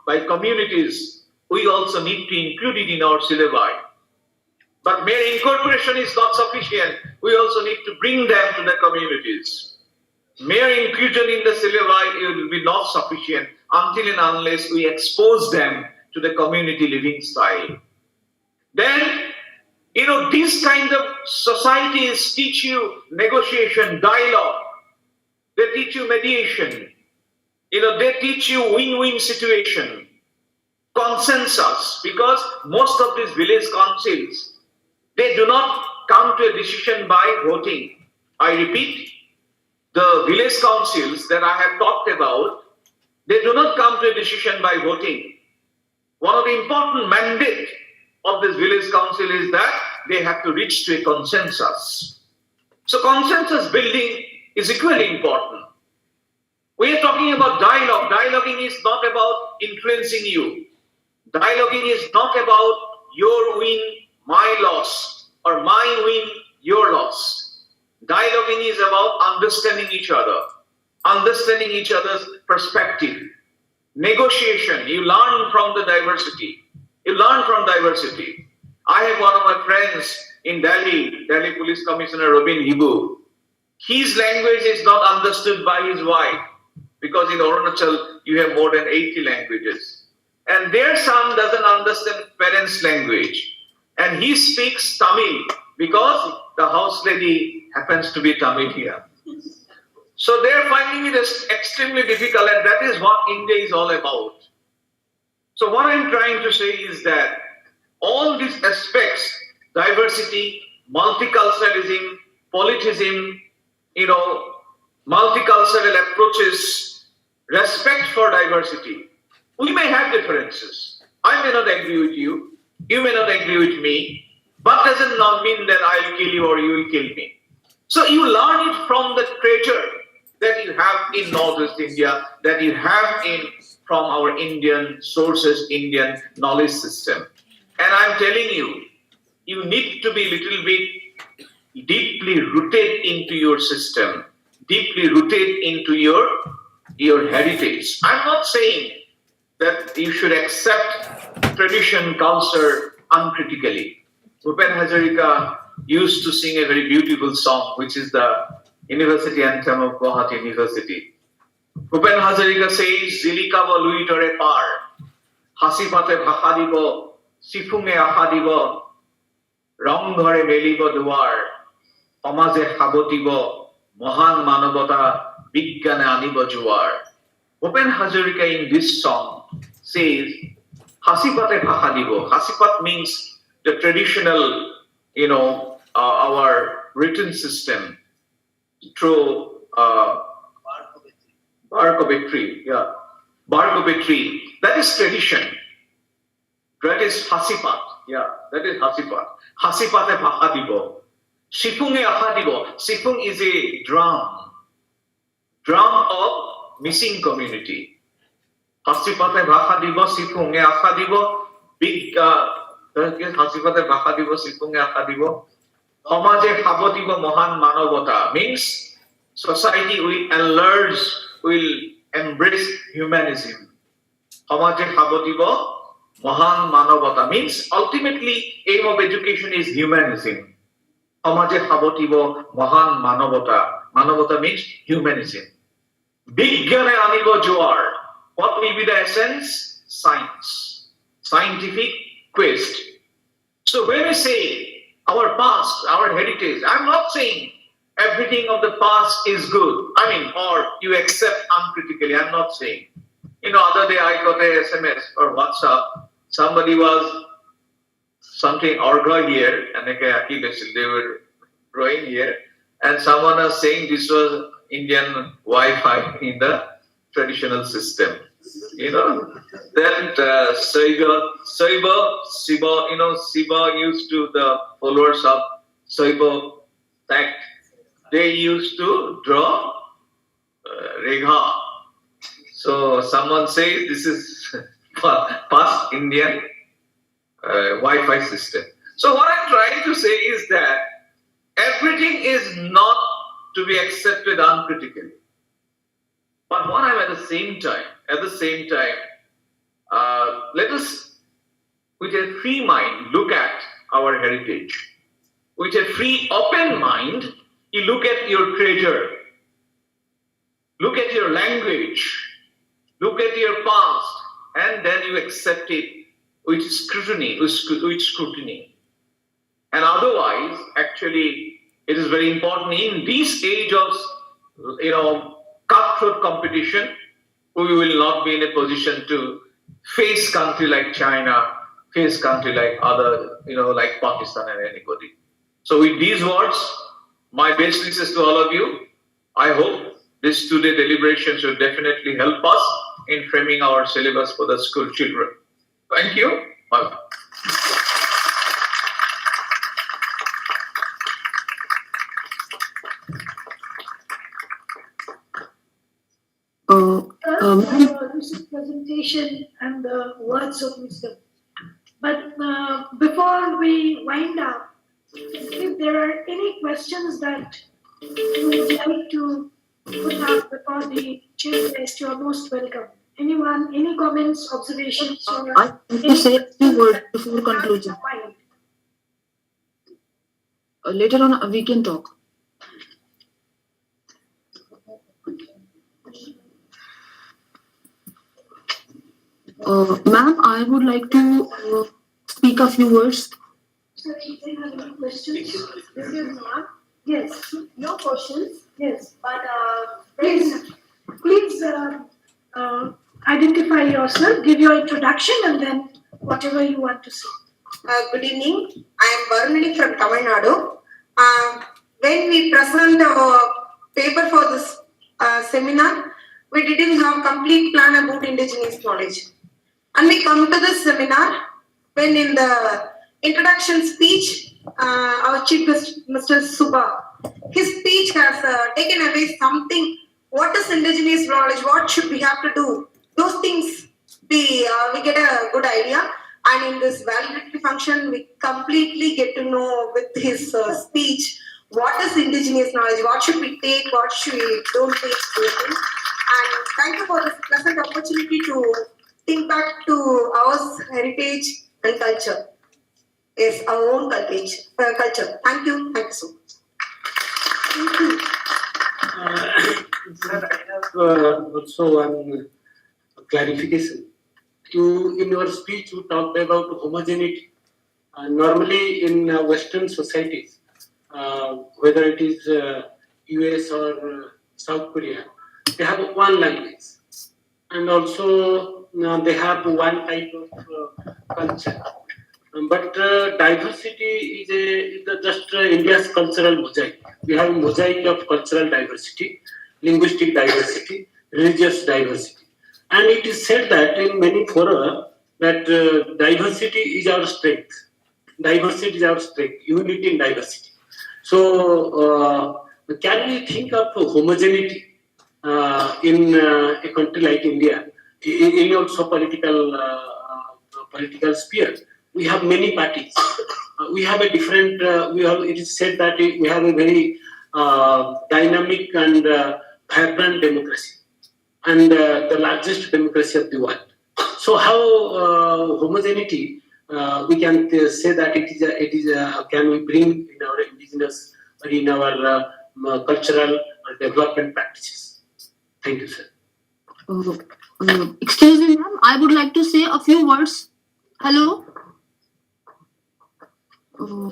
by communities, we also need to include it in our syllabi. But mere incorporation is not sufficient. We also need to bring them to the communities. Mere inclusion in the syllabi will be not sufficient until and unless we expose them to the community living style. Then, these kind of societies teach you negotiation, dialogue. They teach you mediation. They teach you win-win situation, consensus, because most of these village councils, they do not come to a decision by voting. I repeat, the village councils that I have talked about, they do not come to a decision by voting. One of the important mandates of this village council is that they have to reach to a consensus. So consensus building is equally important. We are talking about dialogue. Dialoguing is not about influencing you. Dialoguing is not about your win, my loss, or my win, your loss. Dialoguing is about understanding each other, understanding each other's perspective. Negotiation, you learn from the diversity. You learn from diversity. I have one of my friends in Delhi Police Commissioner Robin Hibu. His language is not understood by his wife because in Arunachal you have more than 80 languages. And their son doesn't understand parents' language. And he speaks Tamil because the house lady happens to be Tamilian. So they're finding it extremely difficult, and that is what India is all about. So what I'm trying to say is that all these aspects, diversity, multiculturalism, politism, multicultural approaches, respect for diversity. We may have differences. I may not agree with you. You may not agree with me. But doesn't not mean that I'll kill you or you will kill me. So you learn it from the treasure that you have in Northwest India, that you have from our Indian sources, Indian knowledge system. And I'm telling you, you need to be a little bit deeply rooted into your system, deeply rooted into your heritage. I'm not saying that you should accept tradition, culture uncritically. Bhupen Hazarika used to sing a very beautiful song, which is the University anthem of Guwahati University. Bhupen Hazarika says, Zilika bo luitore par, hasipate bhaka dibo, sifunge akha dibo, rong dhore melibo duar, samaje khabotibo, mohan manobata, bigyane anibo juar. Bhupen Hazarika in this song says, hasipate bhaka dibo. Hasipat means the traditional, our written system through bark of a tree. Yeah, bark of a tree. That is tradition. That is hasipat. Yeah, that is hasipat. Hasipate bhakadibo. Sifunge ahadibo. Sifung is a drum of missing community. Hasipate bhakadibo. Sifunge ahadibo. Big. Hasipate bhakadibo. Sifunge ahadibo. Homaje habotibo mohan manobota means society will embrace humanism. Homaje habotibo mohan manobota means ultimately aim of education is humanism. Homaje habotibo mohan manobota. Manobota means humanism. Bigyane anibo joar. What will be the essence? Science. Scientific quest. So when we say our past, our heritage, I'm not saying everything of the past is good. Or you accept uncritically. I'm not saying. Other day I got a SMS or WhatsApp. Somebody was something orga here, and they were drawing here, and someone was saying this was Indian Wi-Fi in the traditional system. Then Siva used to, the followers of Siva sect, they used to draw Regha. So someone says this is past Indian Wi-Fi system. So what I'm trying to say is that everything is not to be accepted uncritically. But what I'm at the same time, let us, with a free mind, look at our heritage. With a free, open mind, you look at your treasure, look at your language, look at your past, and then you accept it with scrutiny, And otherwise, actually, it is very important in this age of, cutthroat competition, we will not be in a position to face country like China, face country like other, like Pakistan and anybody. So with these words, my best wishes to all of you. I hope this two-day deliberation should definitely help us in framing our syllabus for the school children. Thank you. Bye. This presentation and the words of wisdom. But before we wind up, if there are any questions that you would like to put up before the chief guest, you are most welcome. Anyone, any comments, observations, or I want to say a few words before conclusion. Later on, we can talk. Ma'am, I would like to speak a few words. Sir, do you have any questions? This is Mark. Yes. No questions. Yes. But please identify yourself, give your introduction, and then whatever you want to say. Good evening. I am Varunini from Tamil Nadu. When we present our paper for this seminar, we didn't have complete plan about indigenous knowledge. And we come to this seminar when in the introduction speech, our chief guest, Mr. Subha, his speech has taken away something. What is indigenous knowledge? What should we have to do? Those things we get a good idea. And in this valedictory function, we completely get to know with his speech what is indigenous knowledge, what should we take, what should we don't take. And thank you for this pleasant opportunity to think back to our heritage and culture. Yes, our own culture. Thank you so much. Thank you. Sir, I have also one clarification. In your speech, you talked about homogeneity. Normally, in Western societies, whether it is US or South Korea, they have one language, and also they have one type of culture. But diversity is just India's cultural mosaic. We have a mosaic of cultural diversity, linguistic diversity, religious diversity. And it is said that in many fora that diversity is our strength. Diversity is our strength, unity in diversity. So can we think of homogeneity in a country like India, in also political sphere? We have many parties. We have a different. It is said that we have a very dynamic and vibrant democracy, and the largest democracy of the world. So how homogeneity? We can say that it is. Can we bring in our indigenous or in our cultural or development practices? Thank you, sir. Excuse me, ma'am. I would like to say a few words. Hello. Hello,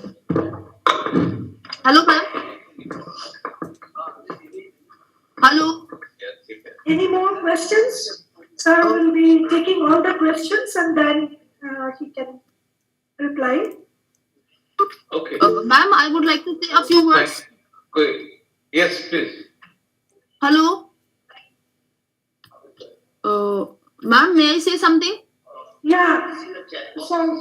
ma'am. Hello. Any more questions? Sir will be taking all the questions and then he can reply. Okay. Ma'am, I would like to say a few words. Good. Yes, please. Hello. Ma'am, may I say something? Yeah. Sorry.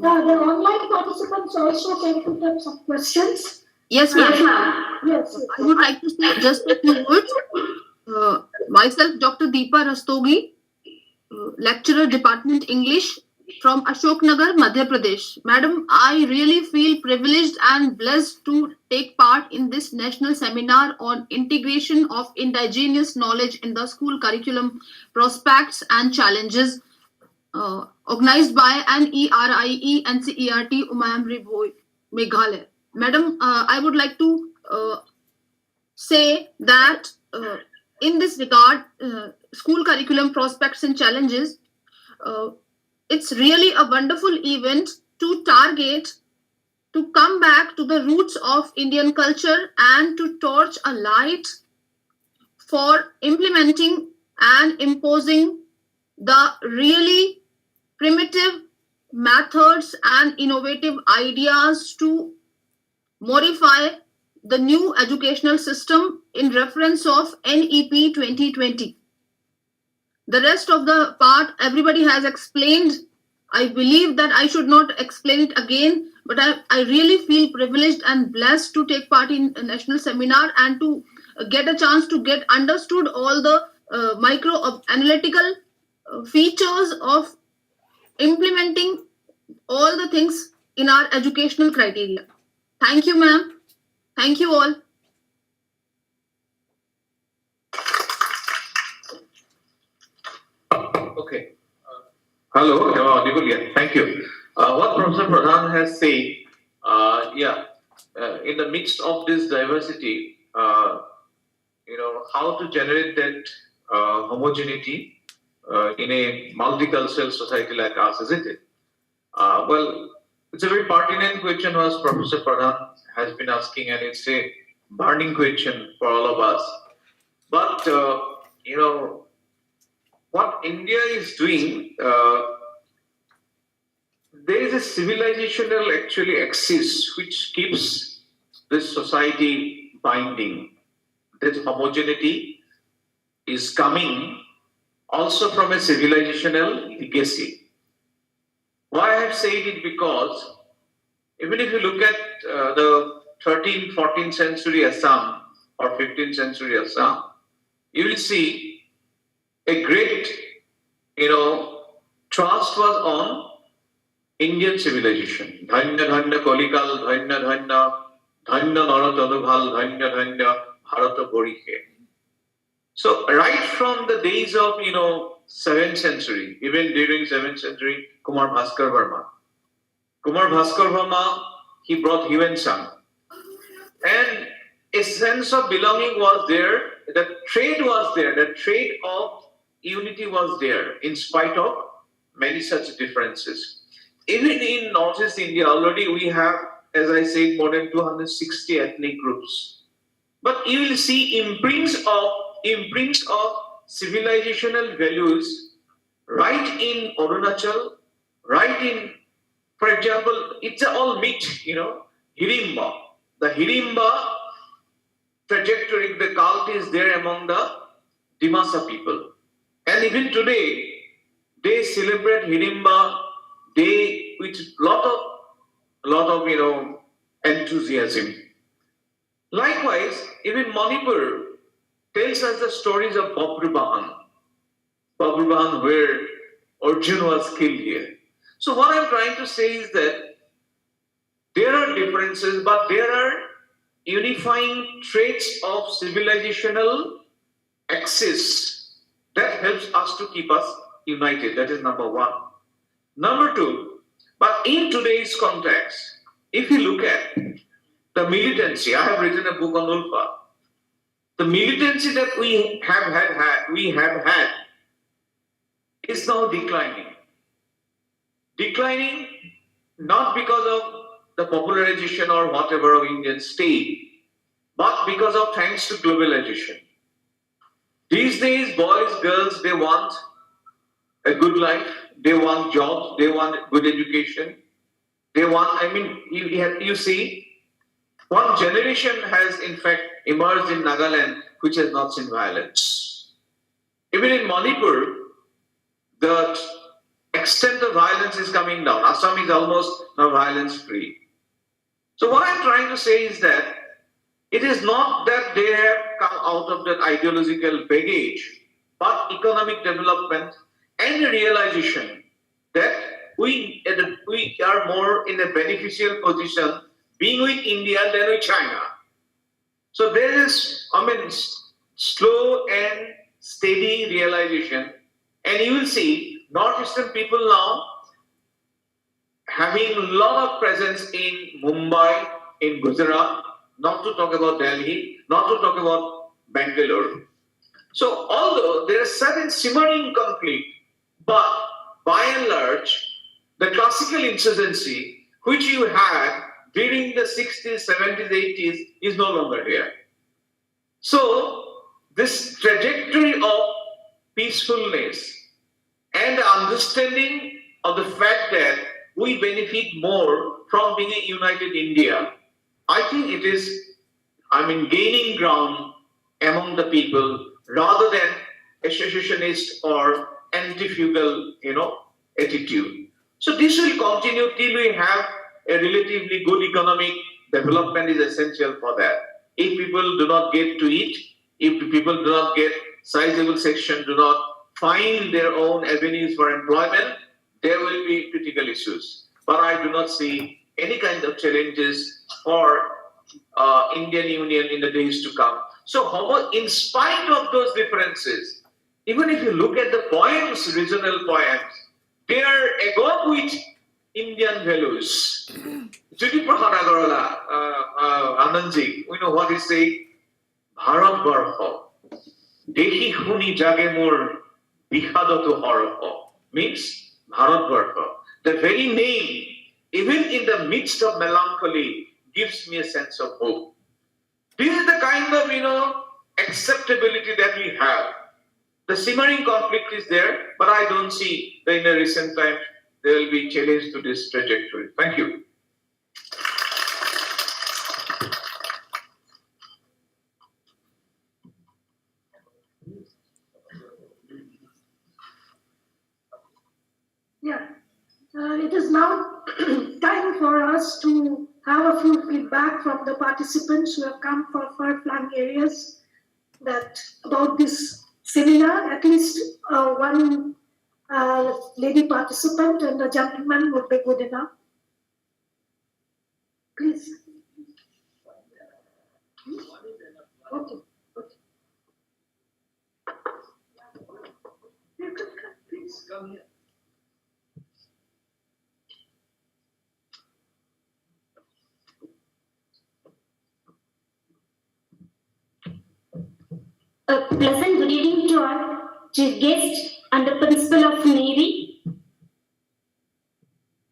Yeah, the online participants also can put up some questions. Yes, ma'am. Yes. I would like to say just a few words. Myself, Dr. Deepa Rastogi, lecturer, Department English, from Ashoknagar, Madhya Pradesh. Madam, I really feel privileged and blessed to take part in this national seminar on integration of indigenous knowledge in the school curriculum, prospects and challenges, organized by NERIE-NCERT Umayamri Bhoi, Meghalaya. Madam, I would like to say that in this regard, school curriculum prospects and challenges, it's really a wonderful event to target, to come back to the roots of Indian culture and to torch a light for implementing and imposing the really primitive methods and innovative ideas to modify the new educational system in reference of NEP 2020. The rest of the part everybody has explained. I believe that I should not explain it again, but I really feel privileged and blessed to take part in a national seminar and to get a chance to get understood all the micro analytical features of implementing all the things in our educational criteria. Thank you, ma'am. Thank you all. Okay. Hello, am I audible? Yeah, thank you. What Professor Pradhan has said, in the midst of this diversity, how to generate that homogeneity in a multicultural society like ours, isn't it? Well, it's a very pertinent question was Professor Pradhan has been asking, and it's a burning question for all of us. But, what India is doing, there is a civilizational actually axis which keeps this society binding. That homogeneity is coming also from a civilizational legacy. Why I have said it because even if you look at the 13th, 14th century Assam or 15th century Assam, you will see a great, trust was on Indian civilization. Dhanya dhanya kolikal, dhanya dhanya, dhanya naratadubhal, dhanya dhanya, bharata borikhe. So right from the days of, 7th century, even during 7th century, Kumar Bhaskar Verma. Kumar Bhaskar Verma, he brought Huan Sang. And a sense of belonging was there, the trade was there, the trade of unity was there in spite of many such differences. Even in Northeast India, already we have, as I said, more than 260 ethnic groups. But you will see imprints of civilizational values right in Arunachal, right in, for example, it's all meat, Hirimba. The Hirimba trajectory, the cult is there among the Dimasa people. And even today, they celebrate Hirimba Day with lot of enthusiasm. Likewise, even Manipur tells us the stories of Babrubahan. Babrubahan, where Arjun was killed here. So what I'm trying to say is that there are differences, but there are unifying traits of civilizational axis that helps us to keep us united. That is number one. Number two, but in today's context, if you look at the militancy, I have written a book on Ulfa. The militancy that we have had is now declining. Declining not because of the popularization or whatever of Indian state, but because of thanks to globalization. These days, boys, girls, they want a good life, they want jobs, they want good education, they want, you see, one generation has in fact emerged in Nagaland which has not seen violence. Even in Manipur, the extent of violence is coming down. Assam is almost now violence free. So what I'm trying to say is that it is not that they have come out of that ideological baggage, but economic development and the realization that we we are more in a beneficial position being with India than with China. So there is, slow and steady realization, and you will see Northeastern people now having a lot of presence in Mumbai, in Gujarat, not to talk about Delhi, not to talk about Bangalore. So although there is certain simmering conflict, but by and large, the classical insurgency which you had during the 60s, 70s, 80s is no longer here. So this trajectory of peacefulness and understanding of the fact that we benefit more from being a united India, I think it is, gaining ground among the people rather than a secessionist or anti-feudal, attitude. So this will continue till we have a relatively good economic development is essential for that. If people do not get to eat, if people do not get sizable section, do not find their own avenues for employment, there will be critical issues. But I do not see any kind of challenges for Indian Union in the days to come. So in spite of those differences, even if you look at the poems, regional poems, they are agog with Indian values. Jyoti Prasad Agarwala, Anandji, we know what he say, Bharat Barho, Dehi Huni Jage Mor Bihadato Horho, means Bharat Barho. The very name, even in the midst of melancholy, gives me a sense of hope. This is the kind of, acceptability that we have. The simmering conflict is there, but I don't see that in a recent time there will be challenge to this trajectory. Thank you. Yeah, it is now time for us to have a few feedback from the participants who have come from far-flung areas that about this seminar. At least one lady participant and a gentleman would be good enough. Please. Okay. You can come, please. Come here. A pleasant good evening to our chief guest and the principal of NERIE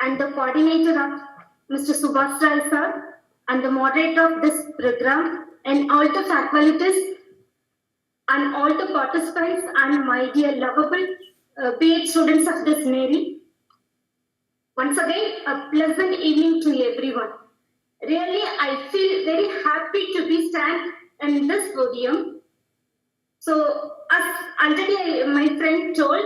and the coordinator of Mr. Subhash Rai sir and the moderator of this program and all the faculties and all the participants and my dear lovable BEd students of this NERIE. Once again, a pleasant evening to everyone. Really, I feel very happy to be stand in this podium. So, as already my friend told,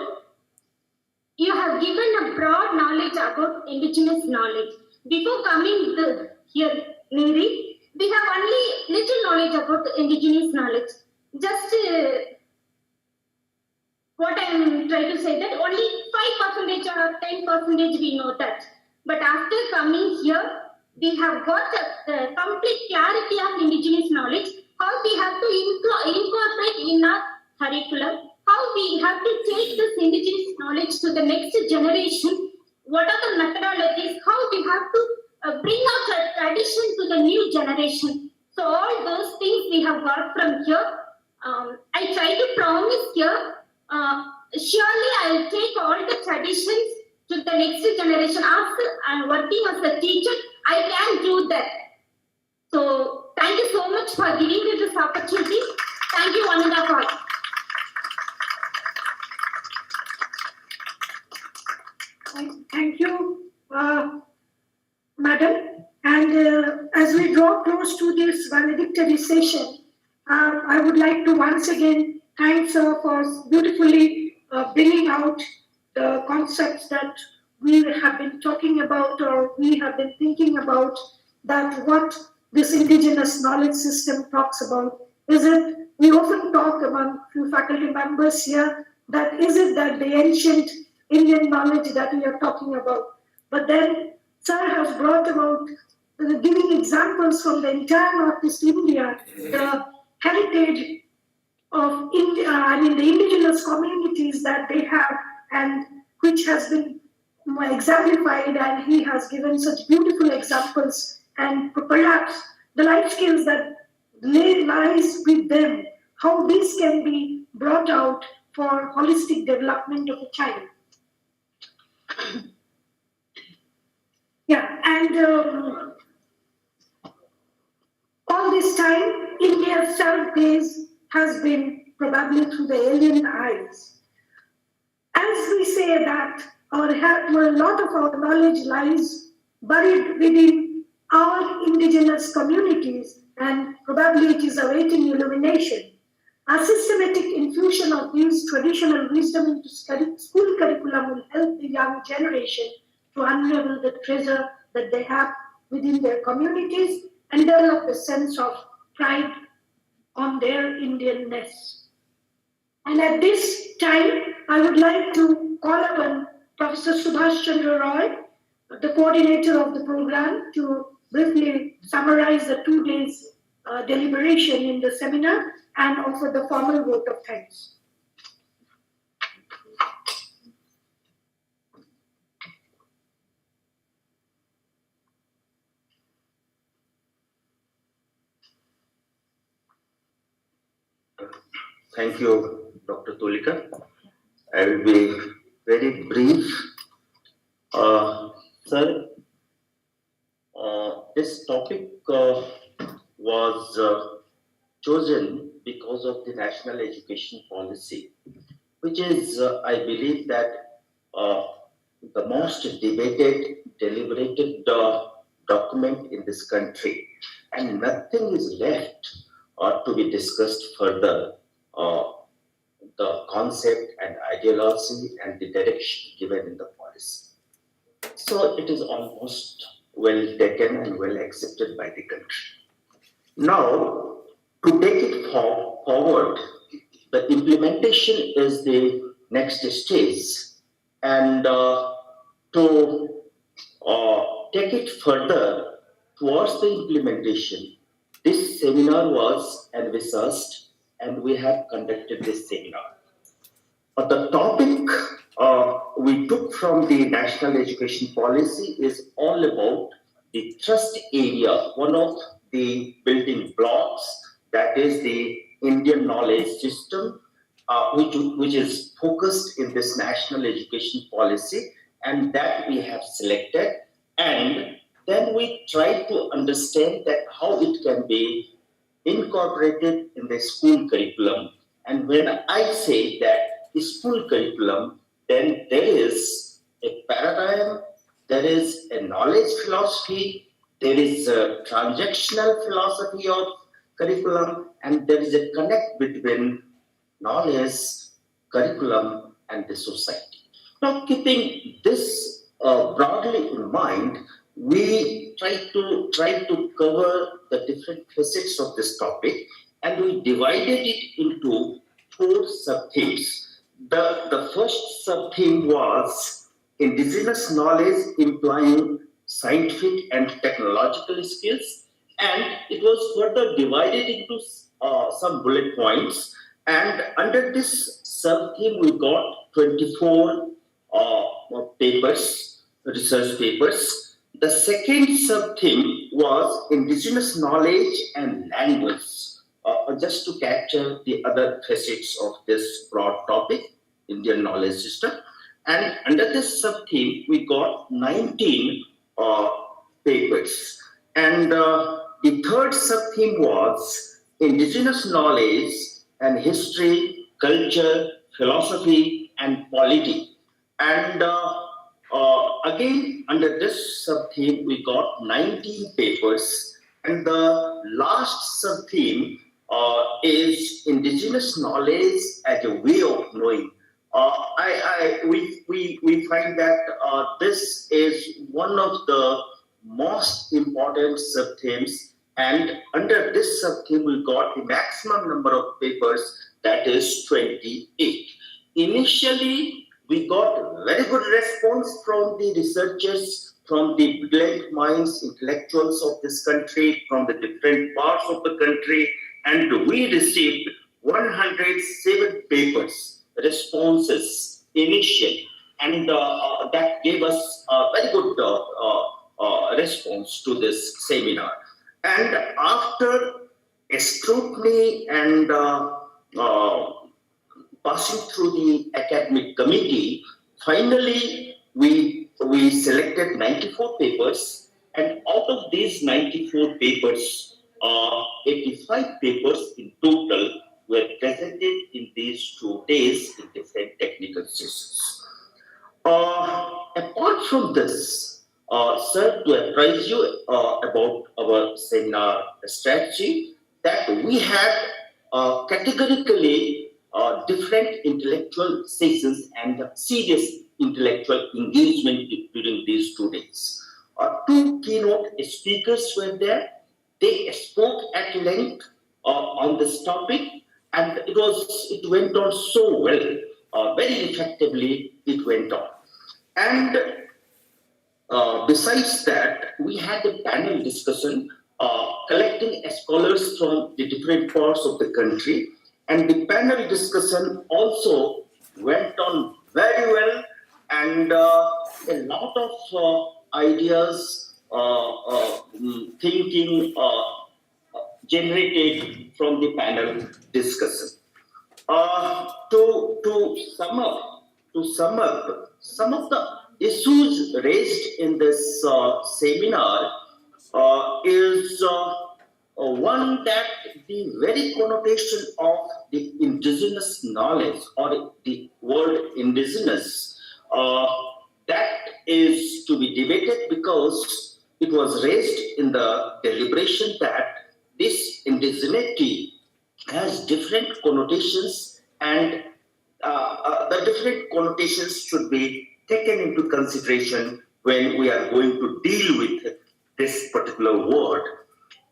you have given a broad knowledge about indigenous knowledge. Before coming here, NERIE, we have only little knowledge about indigenous knowledge. Just what I am trying to say that only 5% or 10% we know that. But after coming here, we have got a complete clarity of indigenous knowledge. How we have to incorporate in our curriculum, how we have to take this indigenous knowledge to the next generation, what are the methodologies, how we have to bring out a tradition to the new generation. So all those things we have got from here. I try to promise here, surely I will take all the traditions to the next generation. After I'm working as a teacher, I can do that. So thank you so much for giving me this opportunity. Thank you, one and all. Thank you, Madam. And as we draw close to this valedictory session, I would like to once again thank sir for beautifully bringing out the concepts that we have been talking about or we have been thinking about, that what this indigenous knowledge system talks about. Is it, we often talk among few faculty members here, that is it that the ancient Indian knowledge that we are talking about, But then Sir has brought about giving examples from the entire Northeast India, the heritage of India, the indigenous communities that they have, and which has been exemplified, and he has given such beautiful examples, and perhaps the life skills that lies with them, how this can be brought out for holistic development of a child. Yeah, and all this time, India's self-gaze has been probably through the alien eyes. As we say that a lot of our knowledge lies buried within our indigenous communities, and probably it is awaiting illumination. A systematic infusion of these traditional wisdom into school curriculum will help the young generation to unravel the treasure that they have within their communities and develop a sense of pride on their Indianness. And at this time, I would like to call upon Professor Subhash Chandra Roy, the coordinator of the program, to briefly summarize the 2 days deliberation in the seminar and offer the formal vote of thanks. Thank you, Dr. Tulika. I will be very brief. Sir, this topic was chosen because of the national education policy, which is, I believe, that the most debated, deliberated document in this country, and nothing is left to be discussed further. The concept and ideology and the direction given in the policy. So it is almost well taken and well accepted by the country. Now, to take it forward, the implementation is the next stage. And to take it further towards the implementation, this seminar was envisaged and we have conducted this seminar. The topic we took from the national education policy is all about the trust area, one of the building blocks, that is the Indian knowledge system, which is focused in this national education policy, and that we have selected. And then we try to understand that how it can be incorporated in the school curriculum. And when I say that school curriculum, then there is a paradigm, there is a knowledge philosophy, there is a transactional philosophy of curriculum, and there is a connect between knowledge, curriculum, and the society. Now, keeping this broadly in mind, we try to cover the different facets of this topic, and we divided it into 4 sub-themes. The first sub-theme was indigenous knowledge implying scientific and technological skills, and it was further divided into some bullet points. And under this sub-theme, we got 24 papers, research papers. The second sub-theme was indigenous knowledge and language, just to capture the other facets of this broad topic, Indian knowledge system. And under this sub-theme, we got 19 papers. And the third sub-theme was indigenous knowledge and history, culture, philosophy, and polity. And again, under this sub-theme, we got 19 papers. And the last sub-theme is indigenous knowledge as a way of knowing. We find that this is one of the most important sub-themes, and under this sub-theme we got the maximum number of papers, that is 28. Initially, we got very good response from the researchers, from the brilliant minds, intellectuals of this country, from the different parts of the country, and we received 107 papers, responses, initially, and that gave us a very good response to this seminar. And after a scrutiny and passing through the academic committee, finally we selected 94 papers, and out of these 94 papers, 85 papers in total were presented in these 2 days in different technical sessions. Apart from this, sir, to apprise you about our seminar strategy, that we had categorically different intellectual sessions and serious intellectual engagement during these 2 days. 2 keynote speakers were there. They spoke at length on this topic, and it went on so well, very effectively it went on. And besides that, we had a panel discussion collecting scholars from the different parts of the country, and the panel discussion also went on very well, and a lot of ideas, thinking generated from the panel discussion. To sum up, some of the issues raised in this seminar is one, that the very connotation of the indigenous knowledge or the word indigenous, that is to be debated, because it was raised in the deliberation that this indigeneity has different connotations, and the different connotations should be taken into consideration when we are going to deal with this particular word.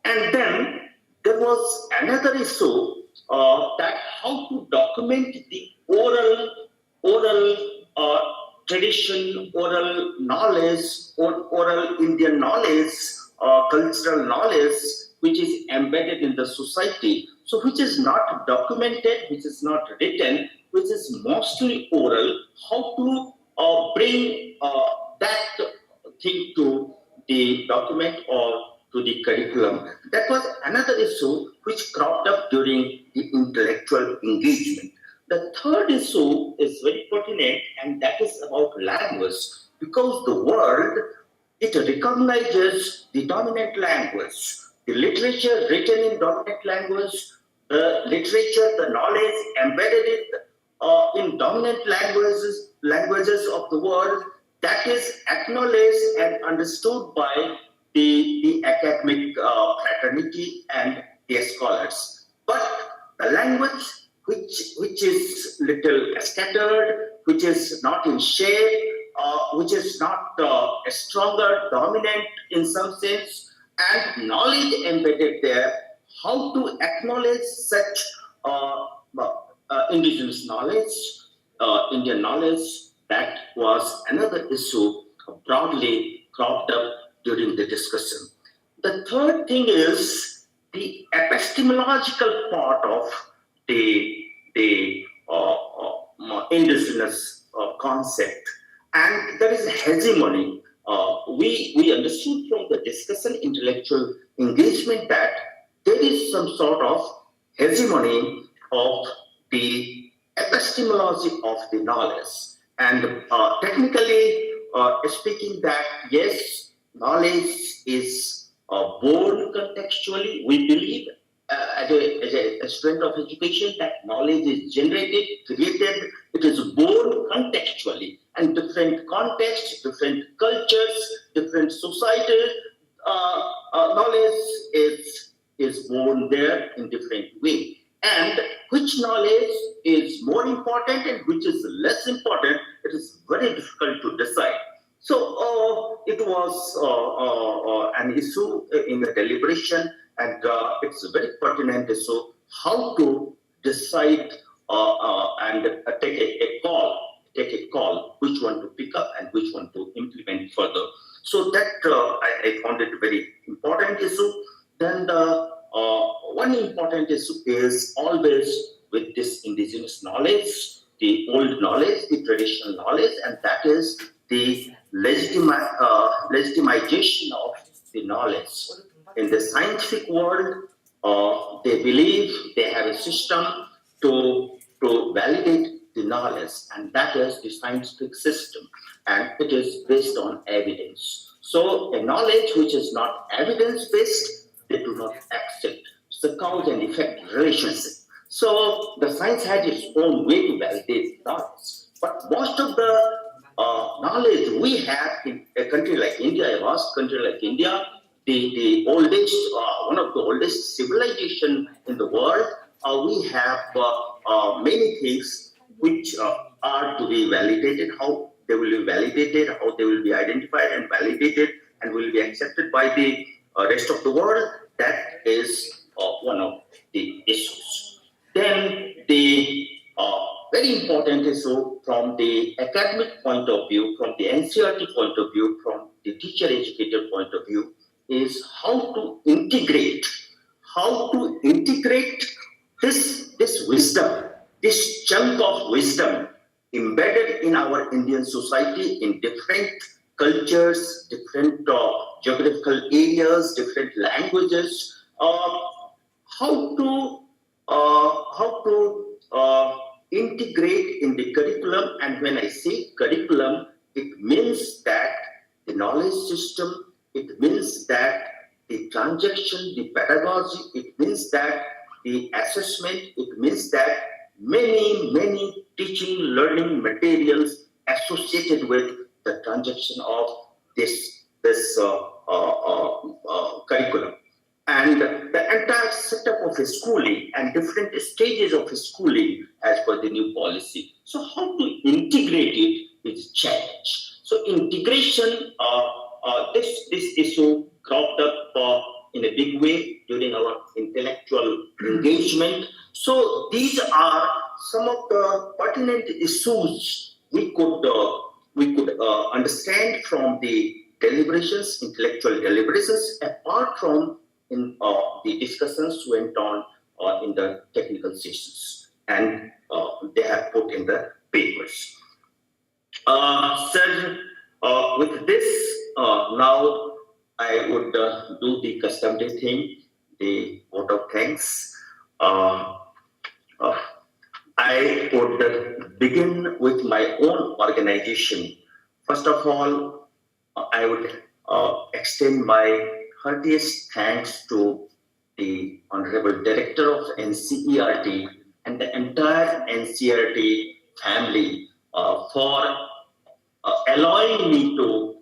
And then there was another issue that how to document the oral tradition, oral knowledge, or oral Indian knowledge, cultural knowledge, which is embedded in the society. So which is not documented, which is not written, which is mostly oral, how to bring that thing to the document or to the curriculum. That was another issue which cropped up during the intellectual engagement. The third issue is very pertinent, and that is about language, because the world, it recognizes the dominant language. The literature written in dominant language, the literature, the knowledge embedded in dominant languages of the world, that is acknowledged and understood by the academic fraternity and the scholars. But the language which is little scattered, which is not in shape, which is not a stronger, dominant in some sense, and knowledge embedded there, how to acknowledge such indigenous knowledge, Indian knowledge, that was another issue broadly cropped up during the discussion. The third thing is the epistemological part of the indigenous concept, and there is a hegemony. We understood from the discussion, intellectual engagement, that there is some sort of hegemony of the epistemology of the knowledge, and technically speaking, that yes, knowledge is born contextually. We believe as a student of education that knowledge is generated, created, it is born contextually, and different contexts, different cultures, different societies, knowledge is born there in different way. And which knowledge is more important and which is less important, it is very difficult to decide. So it was an issue in the deliberation, and it's a very pertinent issue how to decide and take a call take a call, which one to pick up and which one to implement further. So that I found it very important issue. Then the one important issue is always with this indigenous knowledge, the old knowledge, the traditional knowledge, and that is the legitimization of the knowledge. In the scientific world, they believe they have a system to validate the knowledge, and that is the scientific system, and it is based on evidence. So a knowledge which is not evidence-based, they do not accept. It's a cause and effect relationship. So the science has its own way to validate knowledge. But most of the knowledge we have in a country like India, a vast country like India, the oldest, one of the oldest civilization in the world, we have many things which are to be validated, how they will be validated, how they will be identified and validated and will be accepted by the rest of the world. That is one of the issues. Then the very important issue from the academic point of view, from the NCERT point of view, from the teacher-educator point of view, is how to integrate this wisdom, this chunk of wisdom embedded in our Indian society in different cultures, different geographical areas, different languages, how to integrate in the curriculum. And when I say curriculum, it means that the knowledge system, it means that the transaction, the pedagogy, it means that the assessment, it means that many teaching, learning materials associated with the transaction of this curriculum. And the entire setup of schooling and different stages of schooling as per the new policy. So how to integrate it is challenge. So integration, this issue cropped up in a big way during our intellectual engagement. So these are some of the pertinent issues we could understand from the deliberations, intellectual deliberations, apart from the discussions went on in the technical sessions, and they have put in the papers. Sir, with this, now I would do the customary thing, the vote of thanks. I would begin with my own organization. First of all, I would extend my heartiest thanks to the Honorable Director of NCERT and the entire NCERT family for allowing me to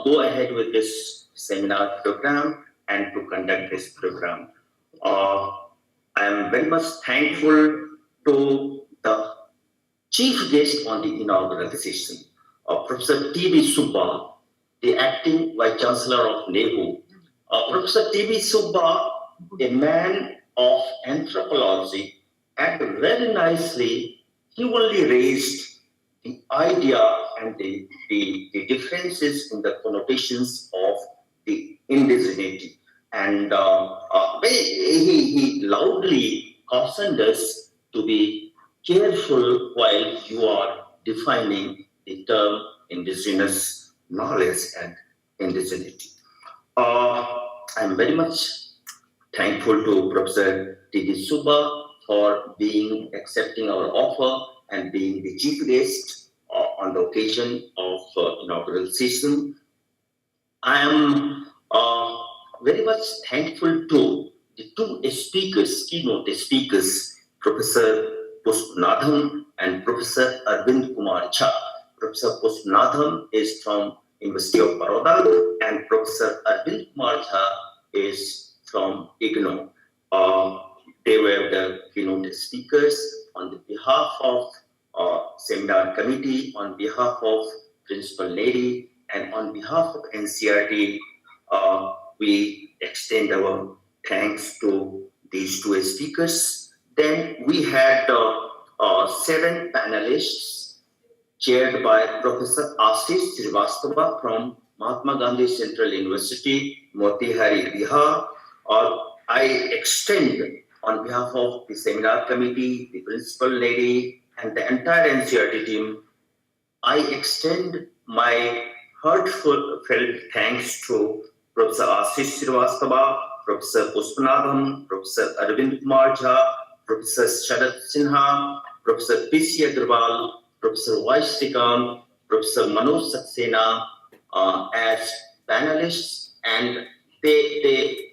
go ahead with this seminar program and to conduct this program. I am very much thankful to the chief guest on the inaugural session, Professor T.B. Subba, the acting Vice Chancellor of NEHU. Professor T.B. Subba, a man of anthropology, and very nicely, he only raised the idea and the differences in the connotations of the indigeneity. And he loudly cautioned us to be careful while you are defining the term indigenous knowledge and indigeneity. I'm very much thankful to Professor T.D. Subba for accepting our offer and being the chief guest on the occasion of inaugural session. I am very much thankful to the two speakers, keynote speakers, Professor Pushpanathan and Professor Arvind Kumar Jha. Professor Pushpanathan is from University of Baroda and Professor Arvind Kumar Jha is from IGNOU. They were the keynote speakers on the behalf of seminar committee, on behalf of Principal NERIE, and on behalf of NCERT. We extend our thanks to these two speakers. Then we had 7 panelists chaired by Professor Ashish Srivastava from Mahatma Gandhi Central University, Motihari, Bihar. I extend on behalf of the seminar committee, the principal lady, and the entire NCERT team, I extend my heartfelt thanks to Professor Ashish Srivastava, Professor Pushpanathan, Professor Arvind Kumar Jha, Professor Sharad Sinha, Professor P.C. Agrawal, Professor Y. Srikant, Professor Manoj Saxena as panelists, and they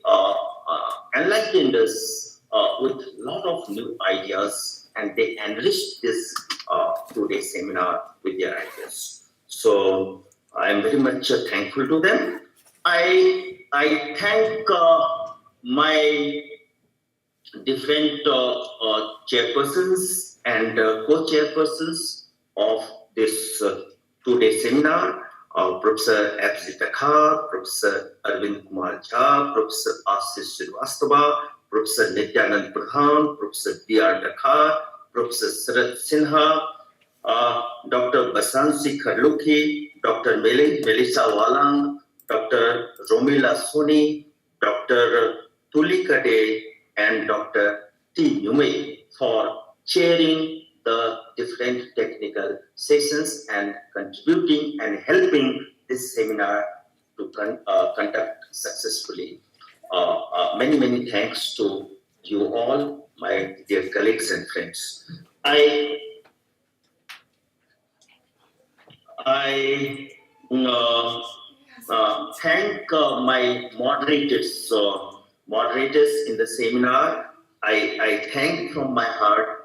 enlightened us with a lot of new ideas, and they enriched this today's seminar with their ideas. So I am very much thankful to them. I thank my different chairpersons and co-chairpersons of this today's seminar, Professor Abhijit Kha, Professor Arvind Kumar Jha, Professor Ashish Srivastava, Professor Nityanand Pradhan, Professor B.R. Dakhar, Professor Sharad Sinha, Dr. Basansi Kharlukhi, Dr. Melissa Walang, Dr. Romila Soni, Dr. Tulika De, and Dr. T. Nume for chairing the different technical sessions and contributing and helping this seminar to conduct successfully. Many thanks to you all, my dear colleagues and friends. I thank my moderators in the seminar. I thank from my heart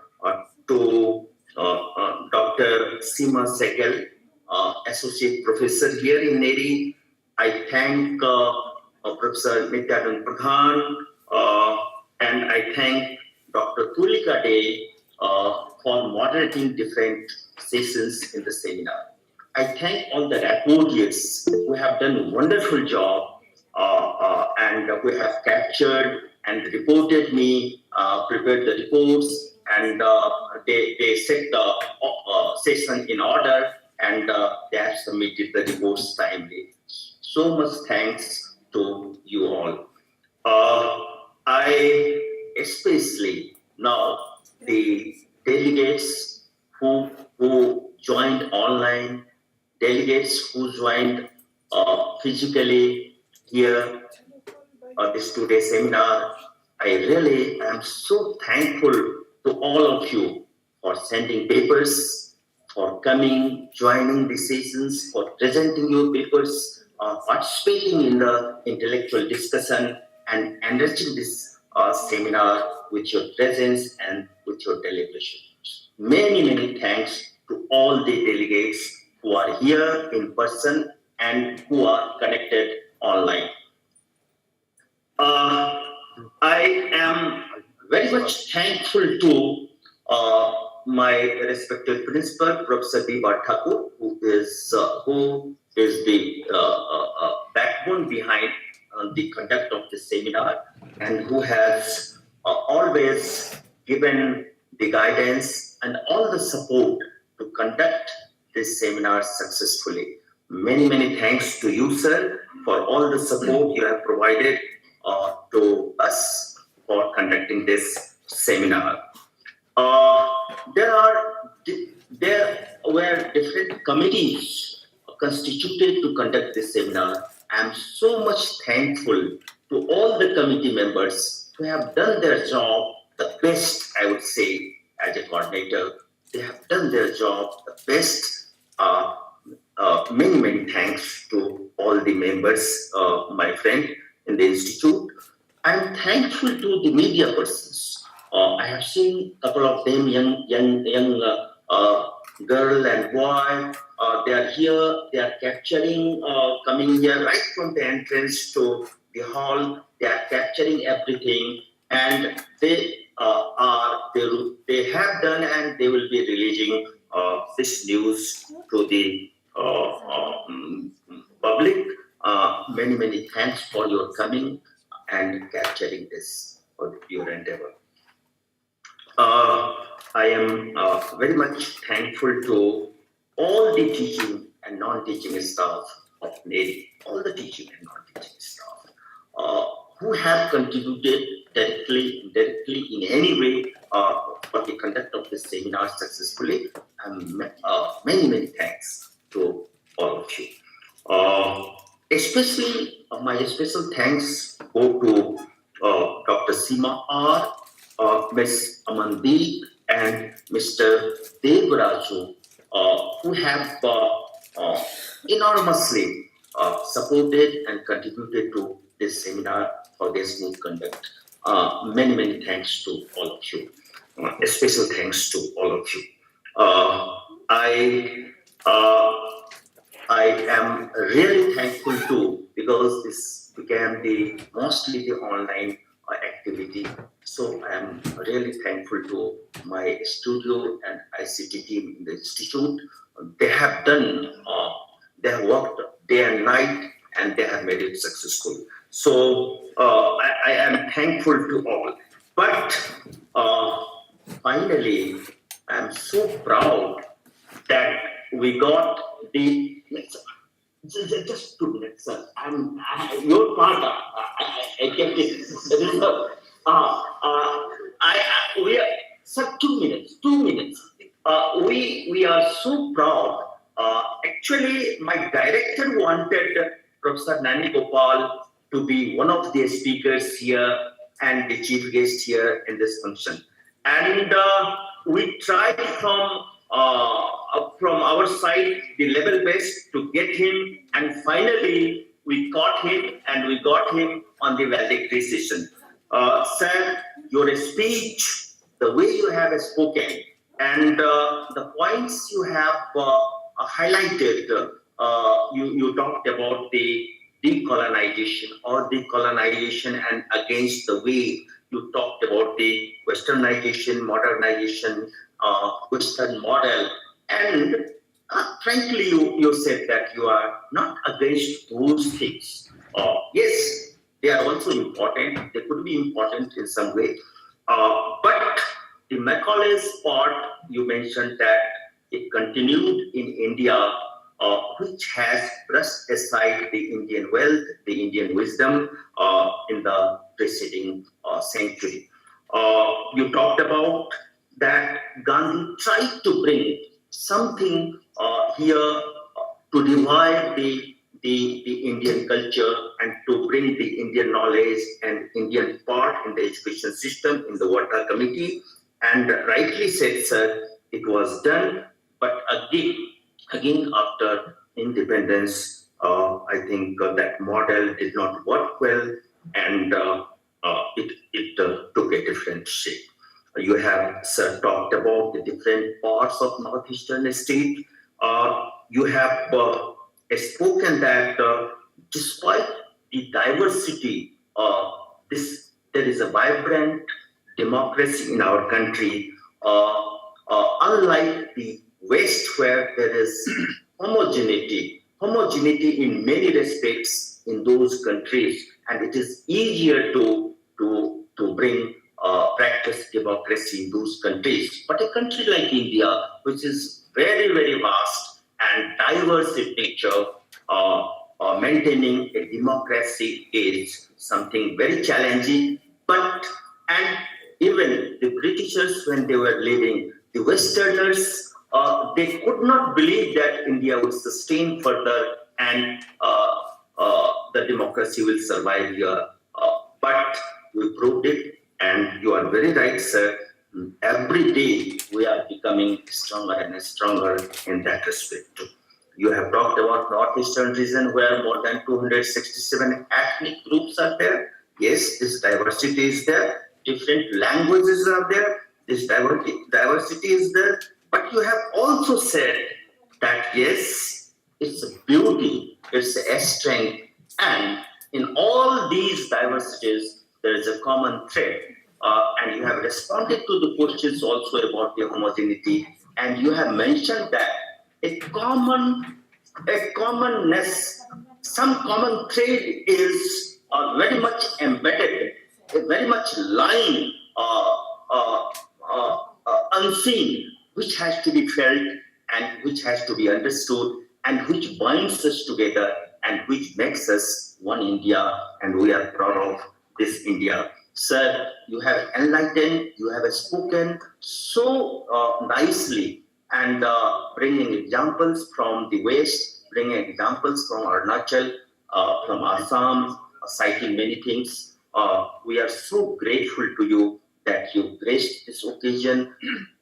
to Dr. Seema Sehgal, Associate Professor here in NERIE. I thank Professor Nityanand Pradhan, and I thank Dr. Tulika De for moderating different sessions in the seminar. I thank all the rapporteurs who have done a wonderful job and who have captured and reported me, prepared the reports, and they set the session in order, and they have submitted the reports timely. So much thanks to you all. I especially now the delegates who joined online, delegates who joined physically here this today's seminar. I really am so thankful to all of you for sending papers, for coming, joining the sessions, for presenting your papers, participating in the intellectual discussion, and enriching this seminar with your presence and with your deliberation. Many thanks to all the delegates who are here in person and who are connected online. I am very much thankful to my respected principal, Professor B.R. Thakur, who is the backbone behind the conduct of this seminar, and who has always given the guidance and all the support to conduct this seminar successfully. Many thanks to you, sir, for all the support you have provided to us for conducting this seminar. There were different committees constituted to conduct this seminar. I am so much thankful to all the committee members who have done their job the best, I would say, as a coordinator. They have done their job the best. Many thanks to all the members, my friend in the institute. I'm thankful to the media persons. I have seen a couple of them, young girl and boy. They are here. They are capturing, coming here right from the entrance to the hall. They are capturing everything, and they have done, and they will be releasing this news to the public. Many thanks for your coming and capturing this for your endeavor. I am very much thankful to all the teaching and non-teaching staff of NERIE, all the teaching and non-teaching staff, who have contributed directly, indirectly, in any way for the conduct of this seminar successfully. Many thanks to all of you. Especially, my special thanks go to Dr. Seema R, Ms. Amandeep, and Mr. Devraju, who have enormously supported and contributed to this seminar for their smooth conduct. Many thanks to all of you. A special thanks to all of you. I am really thankful too, because this became mostly the online activity. So I am really thankful to my studio and ICT team in the institute. They have done, they have worked day and night, and they have made it successful. So I am thankful to all. But finally, I am so proud that we got the just 2 minutes, sir. Your part. I kept it. We are, sir, 2 minutes. 2 minutes. We are so proud. Actually, my director wanted Professor Nani Gopal to be one of the speakers here and the chief guest here in this function. And we tried from our side the level best to get him, and finally we got him, and we got him on the valedictory session. Sir, your speech, the way you have spoken, and the points you have highlighted, you talked about the decolonization or decolonization, and against the way you talked about the westernization, modernization, Western model, and frankly, you said that you are not against those things. Yes, they are also important. They could be important in some way. But the Macaulay's part, you mentioned that it continued in India, which has brushed aside the Indian wealth, the Indian wisdom in the preceding century. You talked about that Gandhi tried to bring something here to revive the Indian culture and to bring the Indian knowledge and Indian part in the education system in the Water Committee. And rightly said, sir, it was done. But again after independence, I think that model did not work well, and it took a different shape. You have, sir, talked about the different parts of northeastern state. You have spoken that despite the diversity, there is a vibrant democracy in our country, unlike the West, where there is homogeneity in many respects in those countries, and it is easier to bring practice democracy in those countries. But a country like India, which is very vast and diverse in nature, maintaining a democracy is something very challenging. And even the Britishers, when they were leaving, the Westerners, they could not believe that India would sustain further and the democracy will survive here. But we proved it, and you are very right, sir. Every day we are becoming stronger and stronger in that respect too. You have talked about northeastern region where more than 267 ethnic groups are there. Yes, this diversity is there. Different languages are there. This diversity is there. But you have also said that yes, it's a beauty, it's a strength, and in all these diversities, there is a common thread. And you have responded to the questions also about the homogeneity, and you have mentioned that a commonness, some common thread is very much embedded, very much lying, unseen, which has to be felt and which has to be understood and which binds us together and which makes us one India, and we are proud of this India. Sir, you have enlightened, you have spoken so nicely and bringing examples from the West, bringing examples from Arunachal, from Assam, citing many things. We are so grateful to you that you graced this occasion,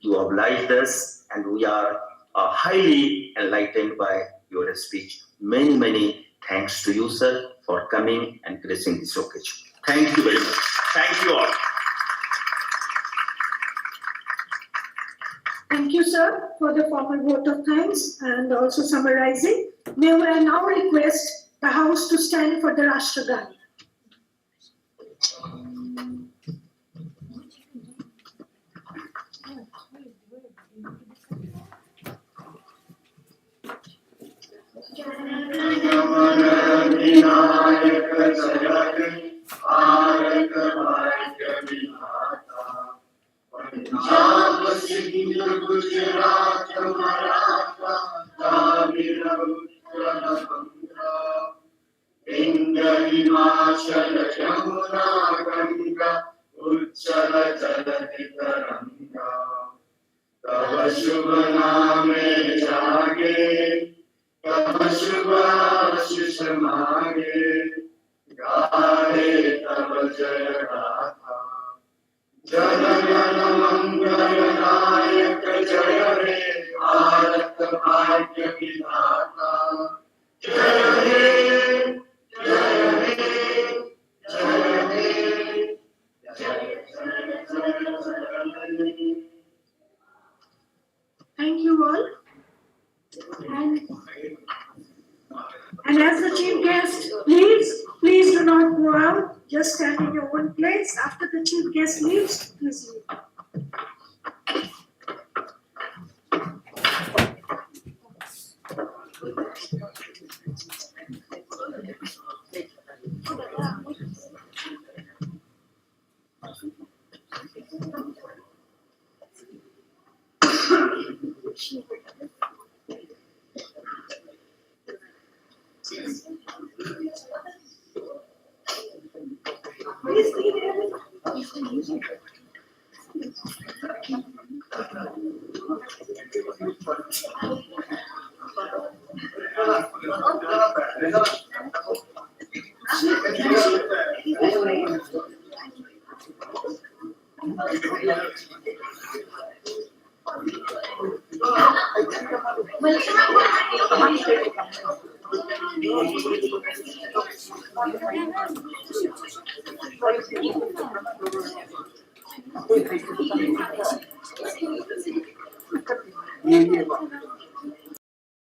you obliged us, and we are highly enlightened by your speech. Many, many thanks to you, sir, for coming and gracing this occasion. Thank you very much. Thank you all. Thank you, sir, for the formal vote of thanks and also summarizing. May I now request the House to stand for the Rashtragan. Thank you all. And as the chief guest leaves, please do not go out. Just stand in your own place. After the chief guest leaves, please leave.